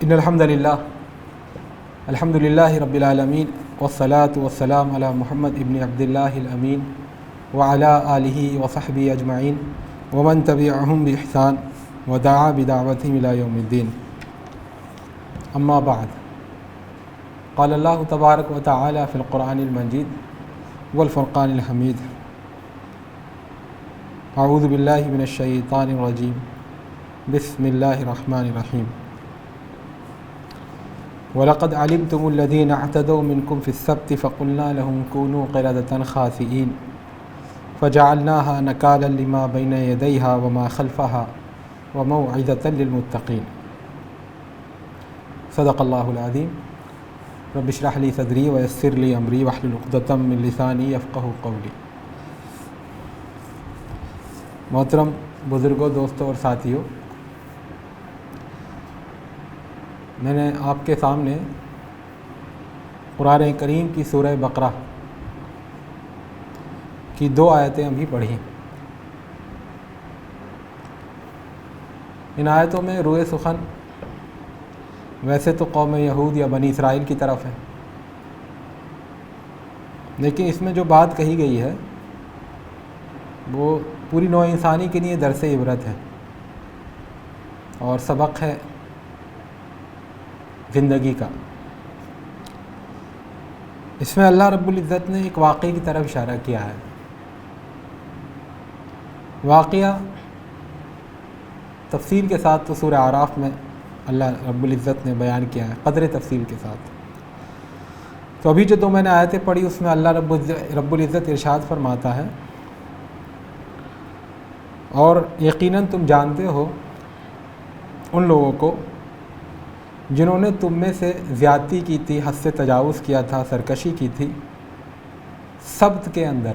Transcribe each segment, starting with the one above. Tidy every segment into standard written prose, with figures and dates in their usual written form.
ان الحمد للہ رب العالمین والصلاة والسلام علی محمد ابن عبد اللہ الامین وعلی آلہ وصحبہ اجمعین ومن تبعہم بإحسان ودعا بدعوتہم الی یوم الدین. اما بعد، قال اللہ تبارک و تعالی فی القرآن المجید والفرقان الحمید. اعوذ باللہ من الشیطان الرجیم. بسم اللہ الرحمن الرحیم. وَلَقَدْ عَلِمْتُمُ الَّذِينَ اعْتَدَوْا مِنْكُمْ فِي السَّبْتِ فَقُلْنَا لَهُمْ كُونُوا قِرَدَةً خَاسِئِينَ فَجَعَلْنَاهَا نَكَالًا لِمَا بَيْنَ يَدَيْهَا وَمَا خَلْفَهَا وَمَوْعِظَةً لِلْمُتَّقِينَ. صدق اللہ العظیم. رب اشرح لي صدری ویسر لي امری واحلل عقدۃ من لسانی یفقہوا قولی. محترم بزرگوں، دوستوں اور ساتھیوں، میں نے آپ کے سامنے قرآن کریم کی سورہ بقرہ کی 2 آیتیں ابھی پڑھی. ان آیتوں میں روئے سخن ویسے تو قوم یہود یا بنی اسرائیل کی طرف ہے، لیکن اس میں جو بات کہی گئی ہے وہ پوری نوع انسانی کے لیے درس عبرت ہے اور سبق ہے زندگی کا. اس میں اللہ رب العزت نے ایک واقعے کی طرف اشارہ کیا ہے. واقعہ تفصیل کے ساتھ تو سورہ اعراف میں اللہ رب العزت نے بیان کیا ہے، قدر تفصیل کے ساتھ. تو ابھی جو 2 میں نے آیتیں پڑھی اس میں اللہ رب العزت ارشاد فرماتا ہے، اور یقیناً تم جانتے ہو ان لوگوں کو جنہوں نے تم میں سے زیادتی کی تھی، حد سے تجاوز کیا تھا، سرکشی کی تھی سبت کے اندر.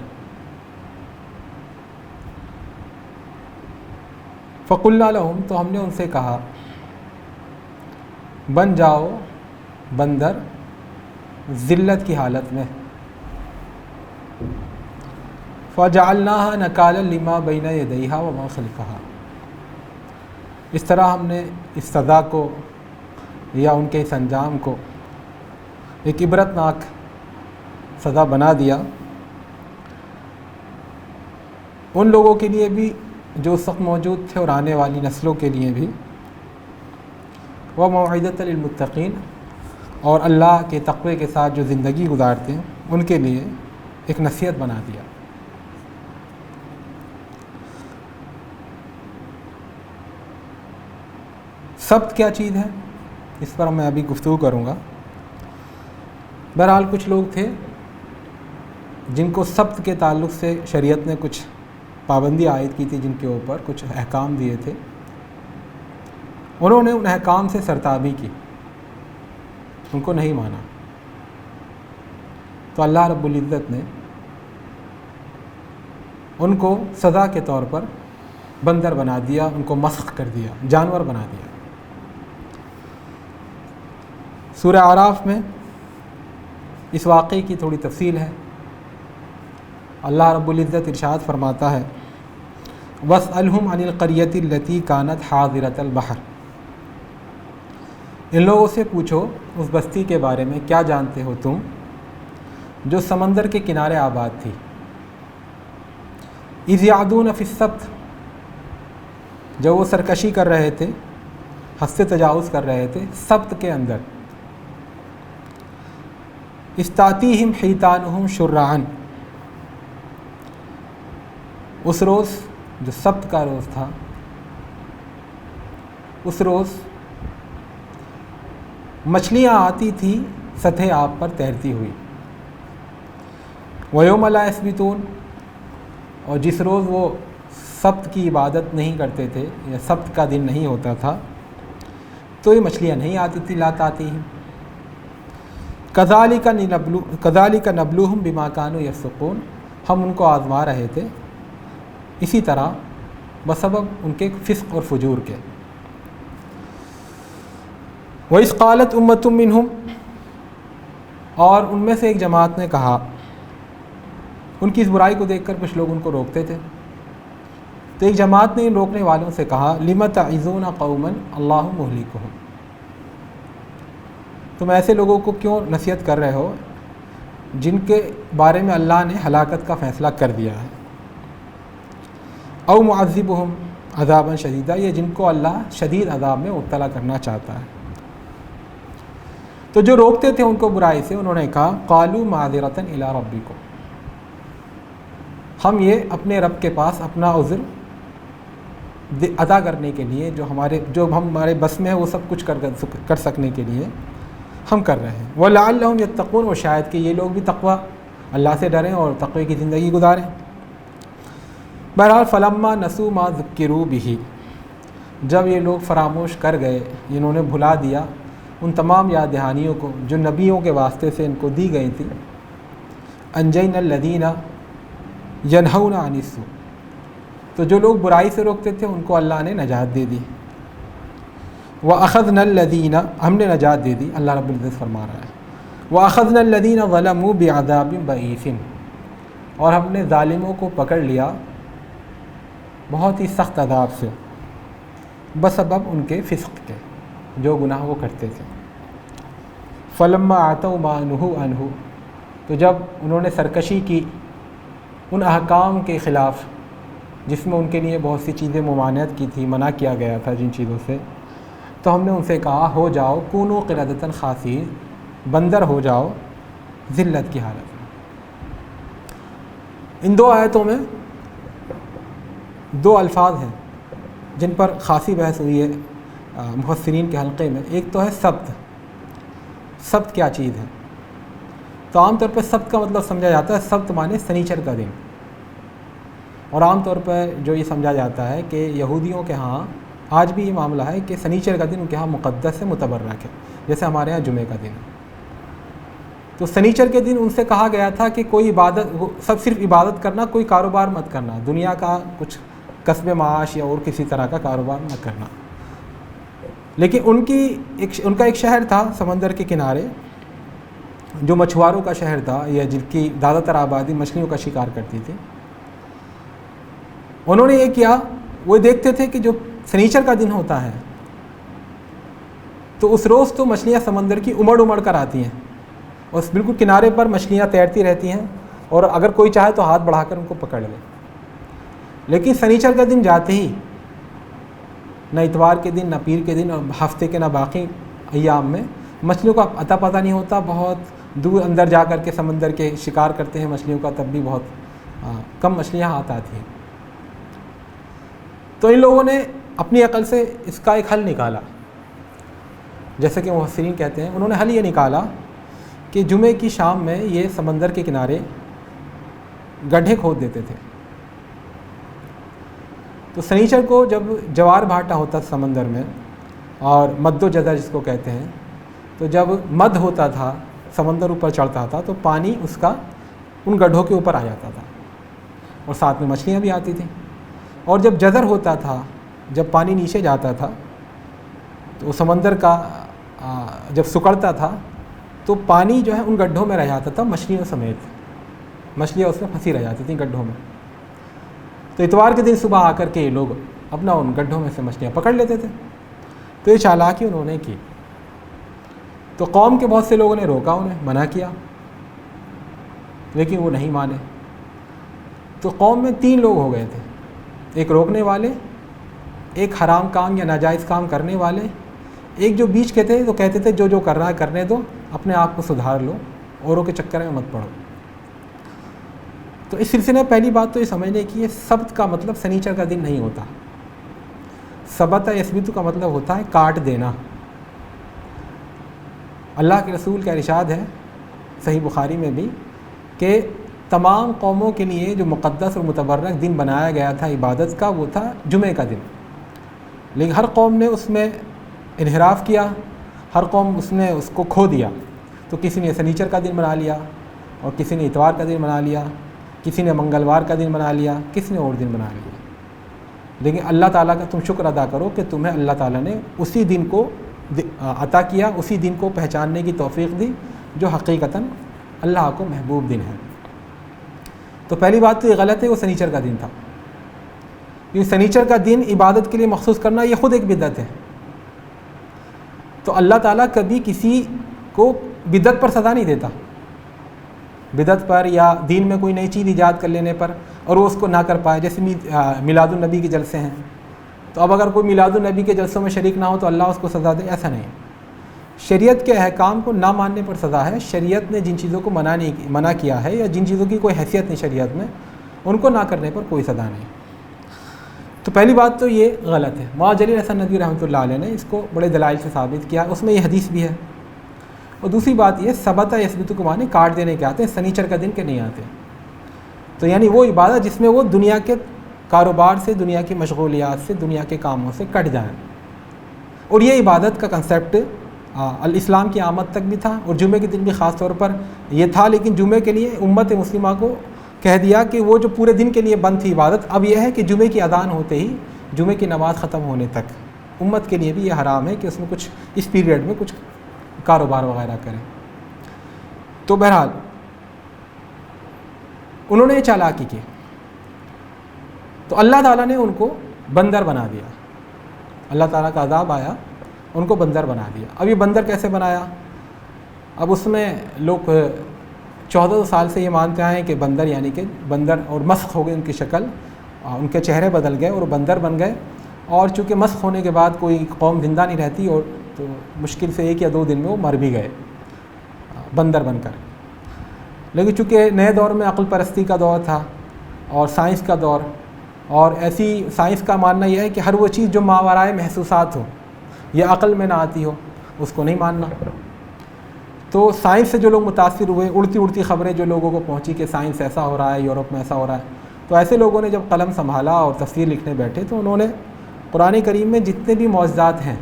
فَقُلْنَا لَهُمْ، تو ہم نے ان سے کہا بن جاؤ بندر ذلت کی حالت میں. فَجَعَلْنَاهَا نَكَالًا لِمَا بَيْنَ يَدَيْهَا وَمَا خَلْفَهَا. اس طرح ہم نے اس سزا کو یا ان کے اس انجام کو ایک عبرتناک سزا بنا دیا ان لوگوں کے لیے بھی جو اس وقت موجود تھے اور آنے والی نسلوں کے لیے بھی. وَمَوْعِظَةً لِلْمُتَّقِينَ، اور اللہ کے تقوی کے ساتھ جو زندگی گزارتے ہیں ان کے لیے ایک نصیحت بنا دیا. سبت کیا چیز ہے اس پر میں ابھی گفتگو کروں گا. بہرحال کچھ لوگ تھے جن کو سبت کے تعلق سے شریعت نے کچھ پابندی عائد کی تھی، جن کے اوپر کچھ احکام دیے تھے. انہوں نے ان احکام سے سرتابی کی، ان کو نہیں مانا. تو اللہ رب العزت نے ان کو سزا کے طور پر بندر بنا دیا، ان کو مسخ کر دیا، جانور بنا دیا. سورہ اعراف میں اس واقعے کی تھوڑی تفصیل ہے. اللہ رب العزت ارشاد فرماتا ہے، وَاسْأَلْهُمْ عَنِ الْقَرْيَةِ الَّتِي كَانَتْ حَاضِرَةَ الْبَحْرِ. ان لوگوں سے پوچھو اس بستی کے بارے میں، کیا جانتے ہو تم جو سمندر کے کنارے آباد تھی. اِذْ يَعْدُونَ فِي السَّبْتِ، جب وہ سرکشی کر رہے تھے، حد سے تجاوز کر رہے تھے سبت کے اندر. استاتیہم حیتانہم شرعاً، اس روز جو سبت کا روز تھا، اس روز مچھلیاں آتی تھی سطح آب پر تیرتی ہوئی. وَيَوْمَ لَا يَسْبِتُونَ، اور جس روز وہ سبت کی عبادت نہیں کرتے تھے یا سبت کا دن نہیں ہوتا تھا تو یہ مچھلیاں نہیں آتی تھی. لا تاتیہم کذالک نبلوہم بما کانوا یفسقون، ہم ان کو آزما رہے تھے اسی طرح بسبب ان کے فسق اور فجور کے. وَإِذْ قَالَتْ أُمَّةٌ مِّنْهُمْ، اور ان میں سے ایک جماعت نے کہا، ان کی اس برائی کو دیکھ کر کچھ لوگ ان کو روکتے تھے، تو ایک جماعت نے ان روکنے والوں سے کہا لِمَ تَعِظُونَ قَوْمًا اللَّهُ مُهْلِكُهُمْ، تم ایسے لوگوں کو کیوں نصیحت کر رہے ہو جن کے بارے میں اللہ نے ہلاکت کا فیصلہ کر دیا ہے؟ او معذبہم عذابا شدیدا، یہ جن کو اللہ شدید عذاب میں مبتلا کرنا چاہتا ہے۔ تو جو روکتے تھے ان کو برائی سے، انہوں نے کہا قالوا معذرۃ الی ربکم، ہم یہ اپنے رب کے پاس اپنا عذر ادا کرنے کے لیے جو ہمارے بس میں ہے وہ سب کچھ کر سکنے کے لیے ہم کر رہے ہیں۔ وَلَعَلَّهُمْ يَتَّقُونَ، اور شاید کہ یہ لوگ بھی تقوی اللہ سے ڈریں اور تقوی کی زندگی گزاریں۔ بہرحال فلما نسوا ما ذکروا بہ، جب یہ لوگ فراموش کر گئے، انہوں نے بھلا دیا ان تمام یاد دہانیوں کو جو نبیوں کے واسطے سے ان کو دی گئی تھی، انجینا الذین ینہون عن السوء، تو جو لوگ برائی سے روکتے تھے ان کو اللہ نے نجات دے دی۔ وَأَخَذْنَا الَّذِينَ، ہم نے نجات دے دی، اللہ رب العزت فرما رہا ہے وَأَخَذْنَا الَّذِينَ ظَلَمُوا بِعَذَابٍ بَئِيسٍ، اور ہم نے ظالموں کو پکڑ لیا بہت ہی سخت عذاب سے، بسبب ان کے فسق کے، جو گناہ وہ کرتے تھے۔ فَلَمَّا عَتَوْا مَا نُهُوا عَنْهُ، تو جب انہوں نے سرکشی کی ان احکام کے خلاف جس میں ان کے لیے بہت سی چیزیں ممانعت کی تھی، منع کیا گیا تھا جن چیزوں سے، تو ہم نے ان سے کہا ہو جاؤ کونوا قردۃ خاسئین، بندر ہو جاؤ ذلت کی حالت میں۔ ان دو آیتوں میں دو الفاظ ہیں جن پر خاصی بحث ہوئی ہے مفسرین کے حلقے میں۔ ایک تو ہے سبت، سبت کیا چیز ہے؟ تو عام طور پہ سبت کا مطلب سمجھا جاتا ہے، سبت مانے سنیچر کا دن، اور عام طور پر جو یہ سمجھا جاتا ہے کہ یہودیوں کے ہاں آج بھی یہ معاملہ ہے کہ سنیچر کا دن ان کے ہاں مقدس ہے، متبرک ہے، جیسے ہمارے ہاں جمعہ کا دن ہے۔ تو سنیچر کے دن ان سے کہا گیا تھا کہ کوئی عبادت، سب صرف عبادت کرنا، کوئی کاروبار مت کرنا، دنیا کا کچھ کسب معاش یا اور کسی طرح کا کاروبار مت کرنا۔ لیکن ان کا ایک شہر تھا سمندر کے کنارے جو مچھواروں کا شہر تھا، یا جن کی زیادہ تر آبادی مچھلیوں کا شکار کرتی تھی۔ انہوں نے یہ کیا، وہ دیکھتے تھے کہ جو سنیچر کا دن ہوتا ہے تو اس روز تو مچھلیاں سمندر کی امڑ کر آتی ہیں، اور بالکل کنارے پر مچھلیاں تیرتی رہتی ہیں، اور اگر کوئی چاہے تو ہاتھ بڑھا کر ان کو پکڑ لے۔ لیکن سنیچر کا دن جاتے ہی، نہ اتوار کے دن، نہ پیر کے دن، اور ہفتے کے نہ باقی ایام میں مچھلیوں کا اتا پتہ نہیں ہوتا، بہت دور اندر جا کر کے سمندر کے شکار کرتے ہیں مچھلیوں کا، تب بھی بہت کم مچھلیاں ہاتھ آتی ہیں۔ تو ان لوگوں نے اپنی عقل سے اس کا ایک حل نکالا، جیسے کہ مفسرین کہتے ہیں، انہوں نے حل یہ نکالا کہ جمعے کی شام میں یہ سمندر کے کنارے گڈھے کھود دیتے تھے۔ تو سنیچر کو جب جوار بھاٹا ہوتا تھا سمندر میں، اور مد و جزر جس کو کہتے ہیں، تو جب مد ہوتا تھا، سمندر اوپر چڑھتا تھا، تو پانی اس کا ان گڈھوں کے اوپر آ جاتا تھا، اور ساتھ میں مچھلیاں بھی آتی تھیں۔ اور جب جزر ہوتا تھا، جب پانی نیچے جاتا تھا، تو سمندر کا جب سکڑتا تھا تو پانی جو ہے ان گڈھوں میں رہ جاتا تھا، مچھلیوں سمیت، مچھلیاں اس میں پھنسی رہ جاتی تھیں گڈھوں میں۔ تو اتوار کے دن صبح آ کر کے یہ لوگ اپنا ان گڈھوں میں سے مچھلیاں پکڑ لیتے تھے۔ تو یہ چالاکی انہوں نے کی، تو قوم کے بہت سے لوگوں نے روکا، انہیں منع کیا، لیکن وہ نہیں مانے۔ تو قوم میں 3 لوگ ہو گئے تھے، ایک روکنے والے، ایک حرام کام یا ناجائز کام کرنے والے، ایک جو بیچ کے تھے، تو کہتے تھے جو کر رہا ہے کرنے دو، اپنے آپ کو سدھار لو، اوروں کے چکر میں مت پڑو۔ تو اس سلسلے میں پہلی بات تو یہ سمجھنے کی ہے، سبت کا مطلب سنیچر کا دن نہیں ہوتا، سبت یثبت کا مطلب ہوتا ہے کاٹ دینا۔ اللہ کے رسول کا ارشاد ہے صحیح بخاری میں بھی کہ تمام قوموں کے لیے جو مقدس اور متبرک دن بنایا گیا تھا عبادت کا، وہ تھا جمعہ کا دن، لیکن ہر قوم نے اس میں انحراف کیا، ہر قوم اس نے اس کو کھو دیا۔ تو کسی نے سنیچر کا دن بنا لیا، اور کسی نے اتوار کا دن بنا لیا، کسی نے منگلوار کا دن بنا لیا، کسی نے اور دن بنا لیا۔ لیکن اللہ تعالیٰ کا تم شکر ادا کرو کہ تمہیں اللہ تعالیٰ نے اسی دن کو عطا کیا، اسی دن کو پہچاننے کی توفیق دی جو حقیقتاً اللہ کو محبوب دن ہے۔ تو پہلی بات تو یہ غلط ہے، وہ سنیچر کا دن تھا، کیونکہ سنیچر کا دن عبادت کے لیے مخصوص کرنا یہ خود ایک بدعت ہے۔ تو اللہ تعالیٰ کبھی کسی کو بدعت پر سزا نہیں دیتا، بدعت پر یا دین میں کوئی نئی چیز ایجاد کر لینے پر اور وہ اس کو نہ کر پائے، جیسے میلاد النبی کے جلسے ہیں، تو اب اگر کوئی میلاد النبی کے جلسوں میں شریک نہ ہو تو اللہ اس کو سزا دے، ایسا نہیں۔ شریعت کے احکام کو نہ ماننے پر سزا ہے، شریعت نے جن چیزوں کو منع کیا ہے یا جن چیزوں کی کوئی حیثیت نہیں شریعت میں، ان کو نہ کرنے پر کوئی سزا نہیں۔ تو پہلی بات تو یہ غلط ہے۔ مولانا جلیل حسن ندوی رحمۃ اللہ علیہ نے اس کو بڑے دلائل سے ثابت کیا، اس میں یہ حدیث بھی ہے۔ اور دوسری بات یہ ثبت یثبت کو معنی کاٹ دینے کے آتے ہیں، سنیچر کا دن کے نہیں آتے۔ تو یعنی وہ عبادت جس میں وہ دنیا کے کاروبار سے، دنیا کی مشغولیات سے، دنیا کے کاموں سے کٹ جائیں، اور یہ عبادت کا کنسیپٹ الاسلام کی آمد تک بھی تھا، اور جمعے کے دن بھی خاص طور پر یہ تھا، لیکن جمعے کے لیے امت مسلمہ کو کہہ دیا کہ وہ جو پورے دن کے لیے بند تھی عبادت، اب یہ ہے کہ جمعے کی اذان ہوتے ہی جمعے کی نماز ختم ہونے تک امت کے لیے بھی یہ حرام ہے کہ اس میں کچھ اس پیریڈ میں کچھ کاروبار وغیرہ کریں۔ تو بہرحال انہوں نے یہ چالاکی کی، تو اللہ تعالیٰ نے ان کو بندر بنا دیا، اللہ تعالیٰ کا عذاب آیا، ان کو بندر بنا دیا۔ اب یہ بندر کیسے بنایا؟ اب اس میں لوگ 1400 سال سے یہ مانتے آئے ہیں کہ بندر یعنی کہ بندر، اور مسخ ہو گئی ان کی شکل، ان کے چہرے بدل گئے اور بندر بن گئے، اور چونکہ مسخ ہونے کے بعد کوئی قوم زندہ نہیں رہتی، اور تو مشکل سے 1 یا 2 دن میں وہ مر بھی گئے بندر بن کر۔ لیکن چونکہ نئے دور میں عقل پرستی کا دور تھا اور سائنس کا دور، اور ایسی سائنس کا ماننا یہ ہے کہ ہر وہ چیز جو ماورائے محسوسات ہو یا عقل میں نہ آتی ہو اس کو نہیں ماننا۔ تو سائنس سے جو لوگ متاثر ہوئے، اڑتی اڑتی خبریں جو لوگوں کو پہنچی کہ سائنس ایسا ہو رہا ہے، یورپ میں ایسا ہو رہا ہے، تو ایسے لوگوں نے جب قلم سنبھالا اور تفسیر لکھنے بیٹھے تو انہوں نے قرآن کریم میں جتنے بھی معجزات ہیں،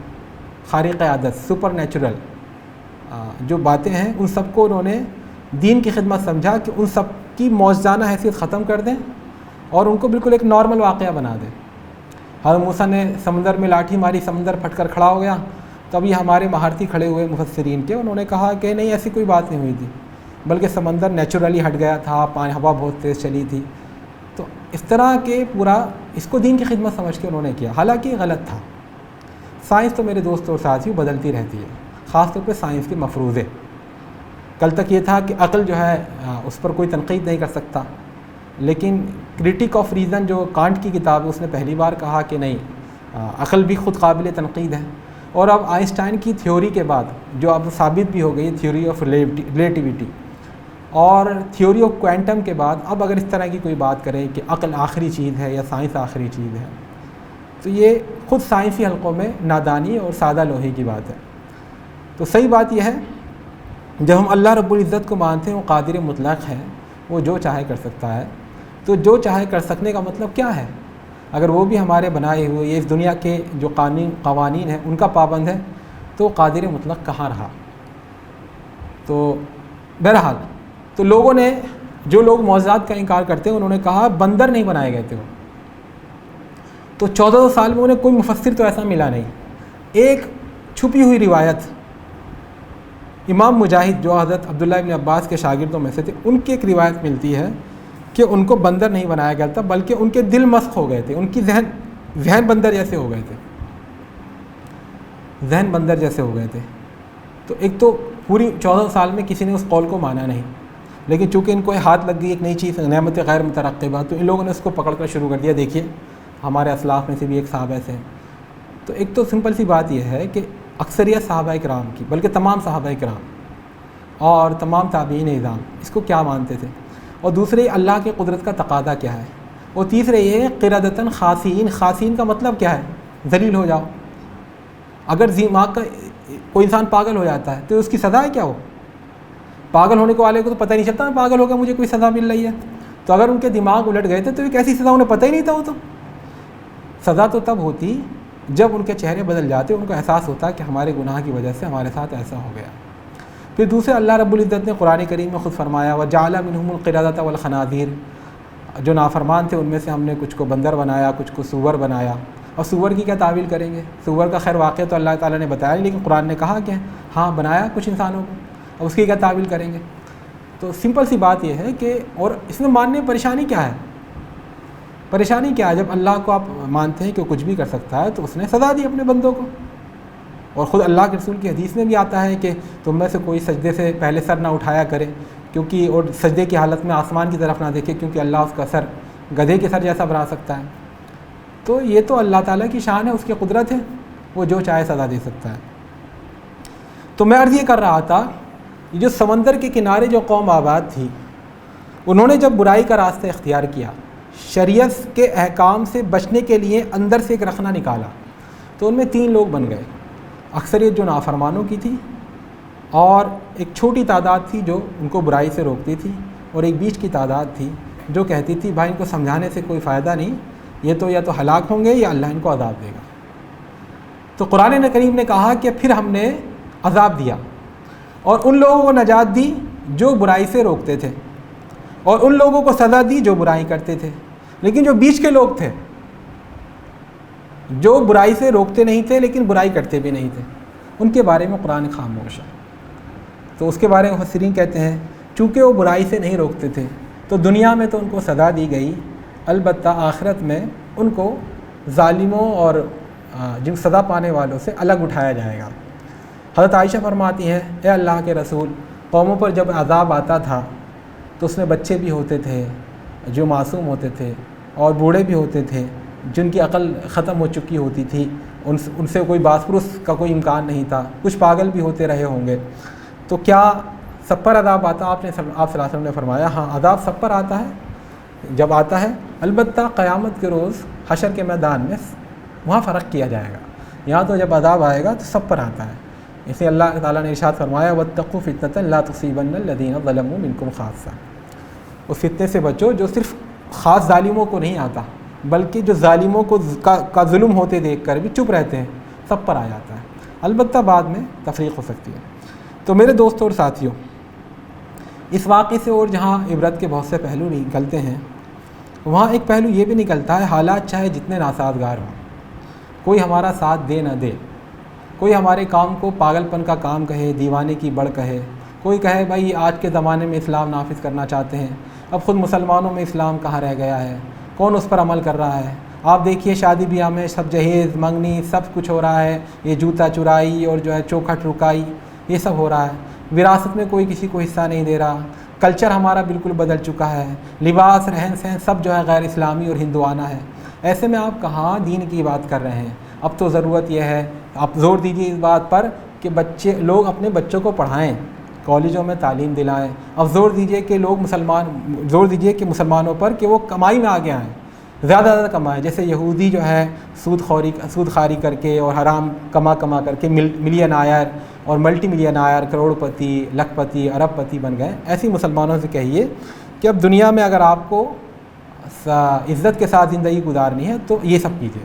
خارق عادت، سپر نیچرل جو باتیں ہیں، ان سب کو انہوں نے دین کی خدمت سمجھا کہ ان سب کی معجزانہ حیثیت ختم کر دیں اور ان کو بالکل ایک نارمل واقعہ بنا دیں۔ حضرت موسیٰ نے سمندر میں لاٹھی ماری، سمندر پھٹ کر کھڑا ہو گیا، تب یہ ہمارے مہارتی کھڑے ہوئے مفسرین کے، انہوں نے کہا کہ نہیں، ایسی کوئی بات نہیں ہوئی تھی، بلکہ سمندر نیچرلی ہٹ گیا تھا، ہوا بہت تیز چلی تھی۔ تو اس طرح کے پورا اس کو دین کی خدمت سمجھ کے انہوں نے کیا، حالانکہ یہ غلط تھا۔ سائنس تو میرے دوست اور ساتھیوں بدلتی رہتی ہے، خاص طور پہ سائنس کے مفروضے۔ کل تک یہ تھا کہ عقل جو ہے اس پر کوئی تنقید نہیں کر سکتا، لیکن کرٹک آف ریزن جو کانٹ کی کتاب ہے، اس نے پہلی بار کہا کہ نہیں، عقل بھی خود قابل تنقید ہے۔ اور اب آئنسٹائن کی تھیوری کے بعد جو اب ثابت بھی ہو گئی، تھیوری آف ریلیٹیوٹی اور تھیوری آف کوانٹم کے بعد، اب اگر اس طرح کی کوئی بات کریں کہ عقل آخری چیز ہے یا سائنس آخری چیز ہے، تو یہ خود سائنسی حلقوں میں نادانی اور سادہ لوہے کی بات ہے۔ تو صحیح بات یہ ہے، جب ہم اللہ رب العزت کو مانتے ہیں وہ قادر مطلق ہے، وہ جو چاہے کر سکتا ہے، تو جو چاہے کر سکنے کا مطلب کیا ہے؟ اگر وہ بھی ہمارے بنائے ہوئے یہ اس دنیا کے جو قوانین ہیں ان کا پابند ہے، تو قادر مطلق کہاں رہا؟ تو بہرحال تو لوگوں نے، جو لوگ معجزات کا انکار کرتے ہیں، انہوں نے کہا بندر نہیں بنائے گئے تھے وہ۔ تو 1400 سال میں انہیں کوئی مفسر تو ایسا ملا نہیں۔ ایک چھپی ہوئی روایت، امام مجاہد جو حضرت عبداللہ ابن عباس کے شاگردوں میں سے تھے، ان کی ایک روایت ملتی ہے کہ ان کو بندر نہیں بنایا گیا تھا، بلکہ ان کے دل مسخ ہو گئے تھے، ان کی ذہن بندر جیسے ہو گئے تھے، ذہن بندر جیسے ہو گئے تھے۔ تو ایک تو پوری 1400 سال میں کسی نے اس قول کو مانا نہیں، لیکن چونکہ ان کو ہاتھ لگ گئی ایک نئی چیز، نعمت غیر مترقبہ، تو ان لوگوں نے اس کو پکڑ کر شروع کر دیا۔ دیکھیے ہمارے اسلاف میں سے بھی ایک صحابہ ایسے ہیں۔ تو ایک تو سمپل سی بات یہ ہے کہ اکثریت صحابہ کرام کی، بلکہ تمام صحابہ کرام اور تمام تابعین اعظام اس کو کیا مانتے تھے، اور دوسرے اللہ کی قدرت کا تقاضا کیا ہے، اور تیسرے یہ قردۃ خاسئین۔ خاسئین کا مطلب کیا ہے؟ ذلیل ہو جاؤ۔ اگر دماغ کا کوئی انسان پاگل ہو جاتا ہے تو اس کی سزا ہے کیا؟ ہو پاگل ہونے کو والے کو تو پتہ ہی نہیں چلتا میں پاگل ہو گیا، مجھے کوئی سزا مل رہی ہے۔ تو اگر ان کے دماغ الٹ گئے تھے تو ایک ایسی سزا انہیں پتہ ہی نہیں تھا۔ وہ تو سزا تو تب ہوتی جب ان کے چہرے بدل جاتے، ان کو احساس ہوتا کہ ہمارے گناہ کی وجہ سے ہمارے ساتھ ایسا ہو گیا۔ پھر دوسرے اللہ رب العزت نے قرآن کریم میں خود فرمایا وَجَعَلَ مِنْهُمُ الْقِرَدَةَ وَالْخَنَازِيرَ، جو نافرمان تھے ان میں سے ہم نے کچھ کو بندر بنایا، کچھ کو سور بنایا۔ اور سور کی کیا تعویل کریں گے؟ سور کا خیر واقعہ تو اللہ تعالیٰ نے بتایا، لیکن قرآن نے کہا کہ ہاں بنایا کچھ انسانوں کو، اب اس کی کیا تعویل کریں گے؟ تو سمپل سی بات یہ ہے کہ، اور اس میں ماننے میں پریشانی کیا ہے؟ پریشانی کیا ہے؟ جب اللہ کو آپ مانتے ہیں کہ وہ کچھ بھی کر سکتا ہے تو اس نے سزا دی اپنے بندوں کو۔ اور خود اللہ کے رسول کی حدیث میں بھی آتا ہے کہ تم میں سے کوئی سجدے سے پہلے سر نہ اٹھایا کرے، کیونکہ اور سجدے کی حالت میں آسمان کی طرف نہ دیکھے، کیونکہ اللہ اس کا سر گدھے کے سر جیسا بنا سکتا ہے۔ تو یہ تو اللہ تعالیٰ کی شان ہے، اس کی قدرت ہے، وہ جو چاہے سزا دے سکتا ہے۔ تو میں عرض یہ کر رہا تھا، یہ جو سمندر کے کنارے جو قوم آباد تھی، انہوں نے جب برائی کا راستہ اختیار کیا، شریعت کے احکام سے بچنے کے لیے اندر سے ایک رخنہ نکالا، تو ان میں 3 لوگ بن گئے۔ اکثریت جو نافرمانوں کی تھی، اور ایک چھوٹی تعداد تھی جو ان کو برائی سے روکتی تھی، اور ایک بیچ کی تعداد تھی جو کہتی تھی بھائی ان کو سمجھانے سے کوئی فائدہ نہیں، یہ تو یا تو ہلاک ہوں گے یا اللہ ان کو عذاب دے گا۔ تو قرآن کریم نے کہا کہ پھر ہم نے عذاب دیا، اور ان لوگوں کو نجات دی جو برائی سے روکتے تھے، اور ان لوگوں کو سزا دی جو برائی کرتے تھے۔ لیکن جو بیچ کے لوگ تھے، جو برائی سے روکتے نہیں تھے لیکن برائی کرتے بھی نہیں تھے، ان کے بارے میں قرآن خاموش ہے۔ تو اس کے بارے میں مفسرین کہتے ہیں چونکہ وہ برائی سے نہیں روکتے تھے تو دنیا میں تو ان کو سزا دی گئی، البتہ آخرت میں ان کو ظالموں اور جن سزا پانے والوں سے الگ اٹھایا جائے گا۔ حضرت عائشہ فرماتی ہیں اے اللہ کے رسول، قوموں پر جب عذاب آتا تھا تو اس میں بچے بھی ہوتے تھے جو معصوم ہوتے تھے، اور بوڑھے بھی ہوتے تھے جن کی عقل ختم ہو چکی ہوتی تھی، ان سے کوئی باس پرس کا کوئی امکان نہیں تھا، کچھ پاگل بھی ہوتے رہے ہوں گے۔ تو کیا سب پر عذاب آتا؟ آپ صلی اللہ علیہ وسلم نے فرمایا ہاں، عذاب سب پر آتا ہے جب آتا ہے، البتہ قیامت کے روز حشر کے میدان میں وہاں فرق کیا جائے گا۔ یہاں تو جب عذاب آئے گا تو سب پر آتا ہے، اسے اللہ تعالیٰ نے ارشاد فرمایا وَاتَّقُوا فِتْنَةً لَا تُصِيبَنَّ الَّذِينَ ظَلَمُوا مِنكُمْ خَاصَّةً، اس فتنے سے بچو جو صرف خاص ظالموں کو نہیں آتا، بلکہ جو ظالموں کو کا ظلم ہوتے دیکھ کر بھی چپ رہتے ہیں، سب پر آ جاتا ہے، البتہ بعد میں تفریق ہو سکتی ہے۔ تو میرے دوستوں اور ساتھیوں، اس واقعے سے اور جہاں عبرت کے بہت سے پہلو نکلتے ہیں، وہاں ایک پہلو یہ بھی نکلتا ہے حالات چاہے جتنے ناسازگار ہوں، کوئی ہمارا ساتھ دے نہ دے، کوئی ہمارے کام کو پاگل پن کا کام کہے، دیوانے کی بڑھ کہے، کوئی کہے بھائی آج کے زمانے میں اسلام نافذ کرنا چاہتے ہیں، اب خود مسلمانوں میں اسلام کہاں رہ گیا ہے، کون اس پر عمل کر رہا ہے؟ آپ دیکھیے شادی بیاہ میں سب جہیز منگنی سب کچھ ہو رہا ہے، یہ جوتا چرائی اور جو ہے چوکھٹ رکائی یہ سب ہو رہا ہے، وراثت میں کوئی کسی کو حصہ نہیں دے رہا، کلچر ہمارا بالکل بدل چکا ہے، لباس رہن سہن سب جو ہے غیر اسلامی اور ہندوانہ ہے۔ ایسے میں آپ کہاں دین کی بات کر رہے ہیں؟ اب تو ضرورت یہ ہے، آپ زور دیجیے اس بات پر کہ لوگ اپنے بچوں کو پڑھائیں، کالجوں میں تعلیم دلائیں، اب زور دیجیے کہ مسلمانوں پر کہ وہ کمائی میں آگے آئیں، زیادہ سے زیادہ کمائیں، جیسے یہودی جو ہے سود خواری کر کے اور حرام کما کر کے ملین آئر اور ملٹی ملین آئر، کروڑ پتی، لکھ پتی، ارب پتی بن گئے۔ ایسی مسلمانوں سے کہیے کہ اب دنیا میں اگر آپ کو عزت کے ساتھ زندگی گزارنی ہے تو یہ سب کیجیے۔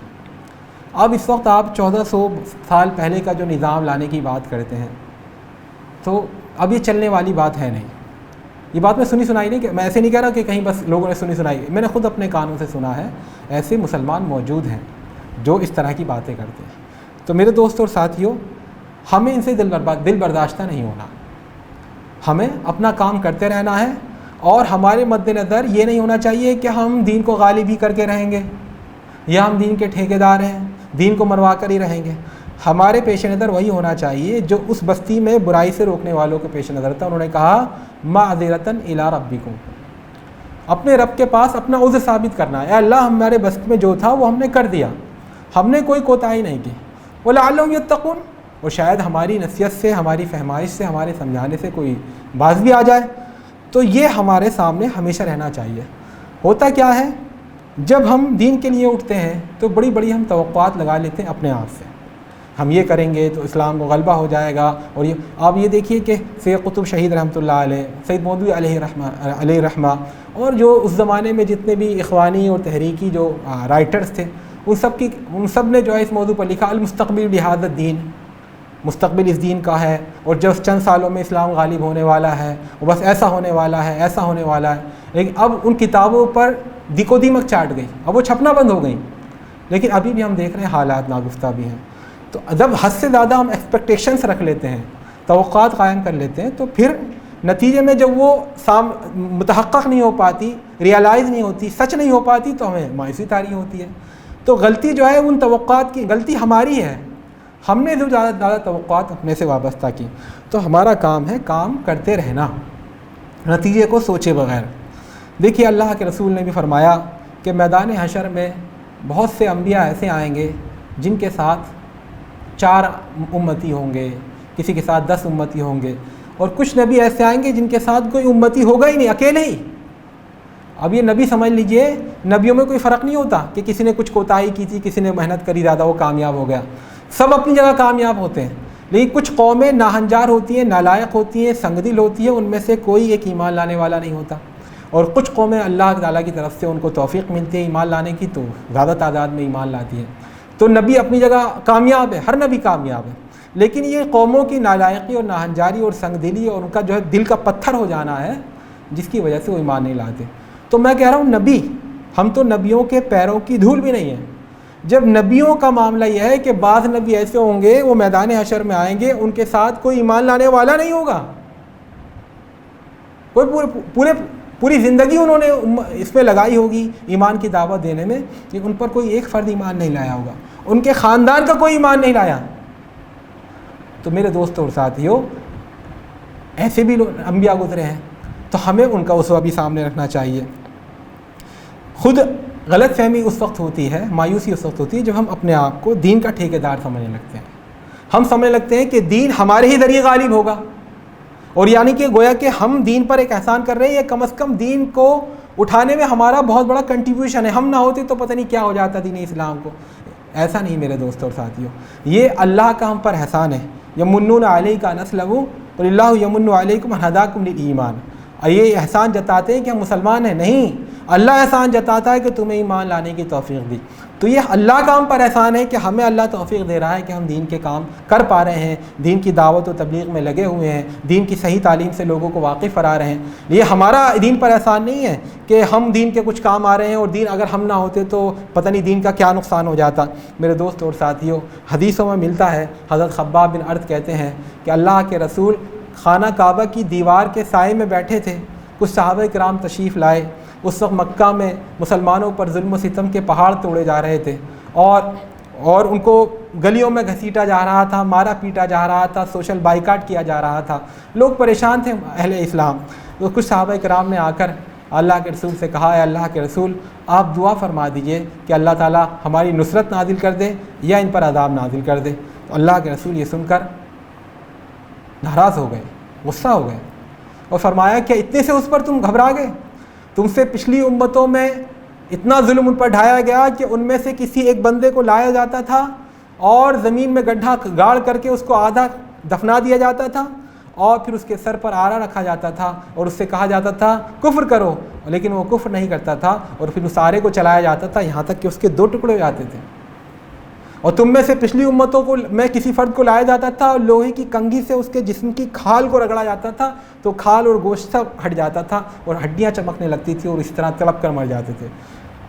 اب اس وقت آپ 1400 سال پہلے کا جو نظام لانے کی بات کرتے ہیں، تو اب یہ چلنے والی بات ہے نہیں۔ یہ بات میں سنی سنائی نہیں، کہ میں ایسے نہیں کہہ رہا کہ کہیں بس لوگوں نے سنی سنائی، میں نے خود اپنے کانوں سے سنا ہے، ایسے مسلمان موجود ہیں جو اس طرح کی باتیں کرتے ہیں۔ تو میرے دوستوں اور ساتھیوں، ہمیں ان سے دل برداشتہ نہیں ہونا، ہمیں اپنا کام کرتے رہنا ہے، اور ہمارے مد نظر یہ نہیں ہونا چاہیے کہ ہم دین کو غالب ہی کر کے رہیں گے، یا ہم دین کے ٹھیکیدار ہیں، دین کو منوا کر ہی رہیں گے۔ ہمارے پیش نظر وہی ہونا چاہیے جو اس بستی میں برائی سے روکنے والوں کے پیش نظر تھا۔ انہوں نے کہا معذرتاً الی ربکم، اپنے رب کے پاس اپنا عذر ثابت کرنا ہے، اے اللہ ہمارے بست میں جو تھا وہ ہم نے کر دیا، ہم نے کوئی کوتاہی نہیں کی، وَلَعَلَّهُمْ يَتَّقُونَ، اور شاید ہماری نصیحت سے، ہماری فہمائش سے، ہمارے سمجھانے سے کوئی باز بھی آ جائے۔ تو یہ ہمارے سامنے ہمیشہ رہنا چاہیے۔ ہوتا کیا ہے، جب ہم دین کے لیے اٹھتے ہیں تو بڑی بڑی ہم توقعات لگا لیتے ہیں اپنے آپ سے، ہم یہ کریں گے تو اسلام کو غلبہ ہو جائے گا، اور یہ آپ یہ دیکھیے کہ سید قطب شہید رحمۃ اللہ علیہ، سید مودودی علیہ رحمہ، اور جو اس زمانے میں جتنے بھی اخوانی اور تحریکی جو رائٹرز تھے، ان سب نے جو ہے اس موضوع پر لکھا المستقبل بہذا الدین، مستقبل اس دین کا ہے، اور جب چند سالوں میں اسلام غالب ہونے والا ہے، وہ بس ایسا ہونے والا ہے، ایسا ہونے والا ہے۔ لیکن اب ان کتابوں پر دیک و دیمک چاٹ گئی، اب وہ چھپنا بند ہو گئیں، لیکن ابھی بھی ہم دیکھ رہے ہیں حالات ناگفتہ بھی ہیں۔ تو جب حد سے زیادہ ہم ایکسپیکٹیشنس رکھ لیتے ہیں، توقعات قائم کر لیتے ہیں، تو پھر نتیجے میں جب وہ متحقق نہیں ہو پاتی، ریئلائز نہیں ہوتی، سچ نہیں ہو پاتی، تو ہمیں مایوسی طاری ہوتی ہے۔ تو غلطی جو ہے ان توقعات کی غلطی ہماری ہے، ہم نے جو زیادہ توقعات اپنے سے وابستہ کی. تو ہمارا کام ہے کام کرتے رہنا نتیجے کو سوچے بغیر. دیکھیے اللہ کے رسول نے بھی فرمایا کہ میدان حشر میں بہت سے انبیاء ایسے آئیں گے جن کے ساتھ 4 امتی ہوں گے، کسی کے ساتھ 10 امتی ہوں گے، اور کچھ نبی ایسے آئیں گے جن کے ساتھ کوئی امتی ہوگا ہی نہیں، اکیلے ہی. اب یہ نبی سمجھ لیجئے، نبیوں میں کوئی فرق نہیں ہوتا کہ کسی نے کچھ کوتاہی کی تھی، کسی نے محنت کری زیادہ وہ کامیاب ہو گیا. سب اپنی جگہ کامیاب ہوتے ہیں، لیکن کچھ قومیں ناہنجار ہوتی ہیں، نالائق ہوتی ہیں، سنگدل ہوتی ہیں، ان میں سے کوئی ایک ایمان لانے والا نہیں ہوتا. اور کچھ قومیں اللہ تعالیٰ کی طرف سے ان کو توفیق ملتی ہے ایمان لانے کی، تو زیادہ تعداد میں ایمان لاتی ہے. تو نبی اپنی جگہ کامیاب ہے، ہر نبی کامیاب ہے، لیکن یہ قوموں کی نالائقی اور ناہنجاری اور سنگ دلی اور ان کا جو ہے دل کا پتھر ہو جانا ہے جس کی وجہ سے وہ ایمان نہیں لاتے. تو میں کہہ رہا ہوں نبی، ہم تو نبیوں کے پیروں کی دھول بھی نہیں ہیں. جب نبیوں کا معاملہ یہ ہے کہ بعض نبی ایسے ہوں گے وہ میدان حشر میں آئیں گے، ان کے ساتھ کوئی ایمان لانے والا نہیں ہوگا، کوئی پوری زندگی انہوں نے اس میں لگائی ہوگی ایمان کی دعوت دینے میں، کہ ان پر کوئی ایک فرد ایمان نہیں لایا ہوگا، ان کے خاندان کا کوئی ایمان نہیں لایا. تو میرے دوستوں اور ساتھیوں، ایسے بھی انبیاء گزرے ہیں، تو ہمیں ان کا اسوہ بھی سامنے رکھنا چاہیے. خود غلط فہمی اس وقت ہوتی ہے، مایوسی اس وقت ہوتی ہے جب ہم اپنے آپ کو دین کا ٹھیکیدار سمجھنے لگتے ہیں. ہم سمجھنے لگتے ہیں کہ دین ہمارے ہی ذریعے غالب ہوگا، اور یعنی کہ گویا کہ ہم دین پر ایک احسان کر رہے ہیں، یا کم از کم دین کو اٹھانے میں ہمارا بہت بڑا کنٹریبیوشن ہے، ہم نہ ہوتے تو پتہ نہیں کیا ہو جاتا دین اسلام کو. ایسا نہیں میرے دوستوں اور ساتھیوں، یہ اللہ کا ہم پر احسان ہے. یمنون علیک ان اسلموا قل اللہ یمن علیکم ان ہداکم للایمان. یہ احسان جتاتے ہیں کہ ہم مسلمان ہیں، نہیں، اللہ احسان جتاتا ہے کہ تمہیں ایمان لانے کی توفیق دی. تو یہ اللہ کا ہم پر احسان ہے کہ ہمیں اللہ توفیق دے رہا ہے کہ ہم دین کے کام کر پا رہے ہیں، دین کی دعوت و تبلیغ میں لگے ہوئے ہیں، دین کی صحیح تعلیم سے لوگوں کو واقف کرا رہے ہیں. یہ ہمارا دین پر احسان نہیں ہے کہ ہم دین کے کچھ کام آ رہے ہیں اور دین اگر ہم نہ ہوتے تو پتہ نہیں دین کا کیا نقصان ہو جاتا. میرے دوست اور ساتھیوں، حدیثوں میں ملتا ہے، حضرت خباب بن ارد کہتے ہیں کہ اللہ کے رسول خانہ کعبہ کی دیوار کے سائے میں بیٹھے تھے. کچھ صحابہ کرام تشریف لائے. اس وقت مکہ میں مسلمانوں پر ظلم و ستم کے پہاڑ توڑے جا رہے تھے، اور ان کو گلیوں میں گھسیٹا جا رہا تھا، مارا پیٹا جا رہا تھا، سوشل بائیکاٹ کیا جا رہا تھا. لوگ پریشان تھے اہل اسلام. تو کچھ صحابہ کرام نے آ کر اللہ کے رسول سے کہا، اے اللہ کے رسول، آپ دعا فرما دیجئے کہ اللہ تعالیٰ ہماری نصرت نازل کر دے یا ان پر عذاب نازل کر دے. تو اللہ کے رسول یہ سن کر ناراض ہو گئے، غصہ ہو گئے، اور فرمایا کہ اتنے سے اس پر تم گھبرا گئے؟ تم سے پچھلی امتوں میں اتنا ظلم ان پر ڈھایا گیا کہ ان میں سے کسی ایک بندے کو لایا جاتا تھا اور زمین میں گڈھا گاڑ کر کے اس کو آدھا دفنا دیا جاتا تھا، اور پھر اس کے سر پر آرا رکھا جاتا تھا اور اس سے کہا جاتا تھا کفر کرو، لیکن وہ کفر نہیں کرتا تھا، اور پھر اس آرے کو چلایا جاتا تھا یہاں تک کہ اس کے 2 ٹکڑے ہو جاتے تھے. اور تم میں سے پچھلی امتوں کو میں کسی فرد کو لایا جاتا تھا اور لوہے کی کنگھی سے اس کے جسم کی کھال کو رگڑا جاتا تھا تو کھال اور گوشت سب ہٹ جاتا تھا اور ہڈیاں چمکنے لگتی تھی اور اس طرح تڑپ کر مر جاتے تھے.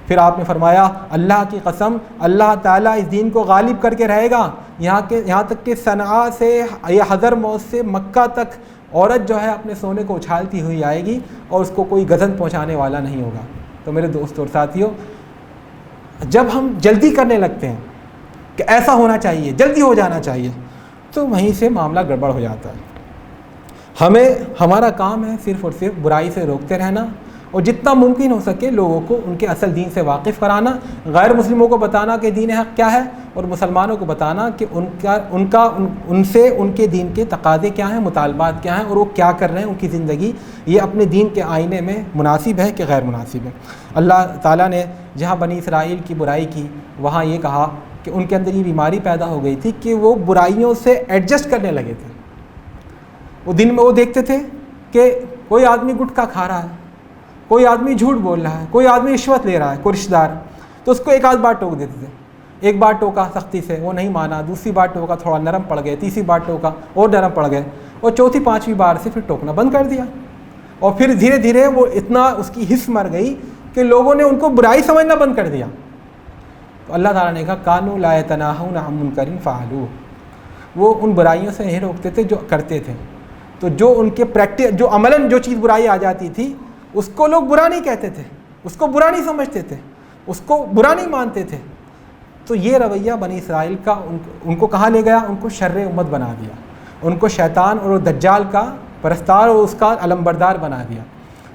پھر آپ نے فرمایا اللہ کی قسم، اللہ تعالیٰ اس دین کو غالب کر کے رہے گا، یہاں تک کہ صنعاء سے یا حضرموت سے مکہ تک عورت جو ہے اپنے سونے کو اچھالتی ہوئی آئے گی اور اس کو کوئی گزن پہنچانے والا نہیں ہوگا. تو میرے دوست اور ساتھیوں، جب ہم جلدی کرنے لگتے ہیں کہ ایسا ہونا چاہیے، جلدی ہو جانا چاہیے، تو وہیں سے معاملہ گڑبڑ ہو جاتا ہے. ہمارا کام ہے صرف اور صرف برائی سے روکتے رہنا اور جتنا ممکن ہو سکے لوگوں کو ان کے اصل دین سے واقف کرانا، غیر مسلموں کو بتانا کہ دین حق کیا ہے، اور مسلمانوں کو بتانا کہ ان سے ان کے دین کے تقاضے کیا ہیں، مطالبات کیا ہیں، اور وہ کیا کر رہے ہیں، ان کی زندگی یہ اپنے دین کے آئینے میں مناسب ہے کہ غیر مناسب ہے. اللہ تعالیٰ نے جہاں بنی اسرائیل کی برائی کی وہاں یہ کہا کہ ان کے اندر یہ بیماری پیدا ہو گئی تھی کہ وہ برائیوں سے ایڈجسٹ کرنے لگے تھے. وہ دن میں وہ دیکھتے تھے کہ کوئی آدمی گٹکا کھا رہا ہے، کوئی آدمی جھوٹ بول رہا ہے، کوئی آدمی رشوت لے رہا ہے، کوئی رشتہ دار، تو اس کو ایک آدھ بار ٹوک دیتے تھے. ایک بار ٹوکا سختی سے، وہ نہیں مانا، دوسری بار ٹوکا تھوڑا نرم پڑ گئے، تیسری بار ٹوکا اور نرم پڑ گئے، اور چوتھی پانچویں بار سے پھر ٹوکنا بند کر دیا. اور پھر دھیرے دھیرے وہ اتنا اس کی حس مر گئی کہ لوگوں نے ان کو برائی سمجھنا بند کر دیا. تو اللہ تعالیٰ نے کہا کانوا لا یتناہون عن منکر فعلوہ، وہ ان برائیوں سے نہیں روکتے تھے جو کرتے تھے. تو جو ان کے جو عملاً جو چیز برائی آ جاتی تھی اس کو لوگ برا نہیں کہتے تھے، اس کو برا نہیں سمجھتے تھے، اس کو برا نہیں مانتے تھے. تو یہ رویہ بنی اسرائیل کا ان کو کہاں لے گیا؟ ان کو شر امت بنا دیا، ان کو شیطان اور دجال کا پرستار اور اس کا علمبردار بنا دیا۔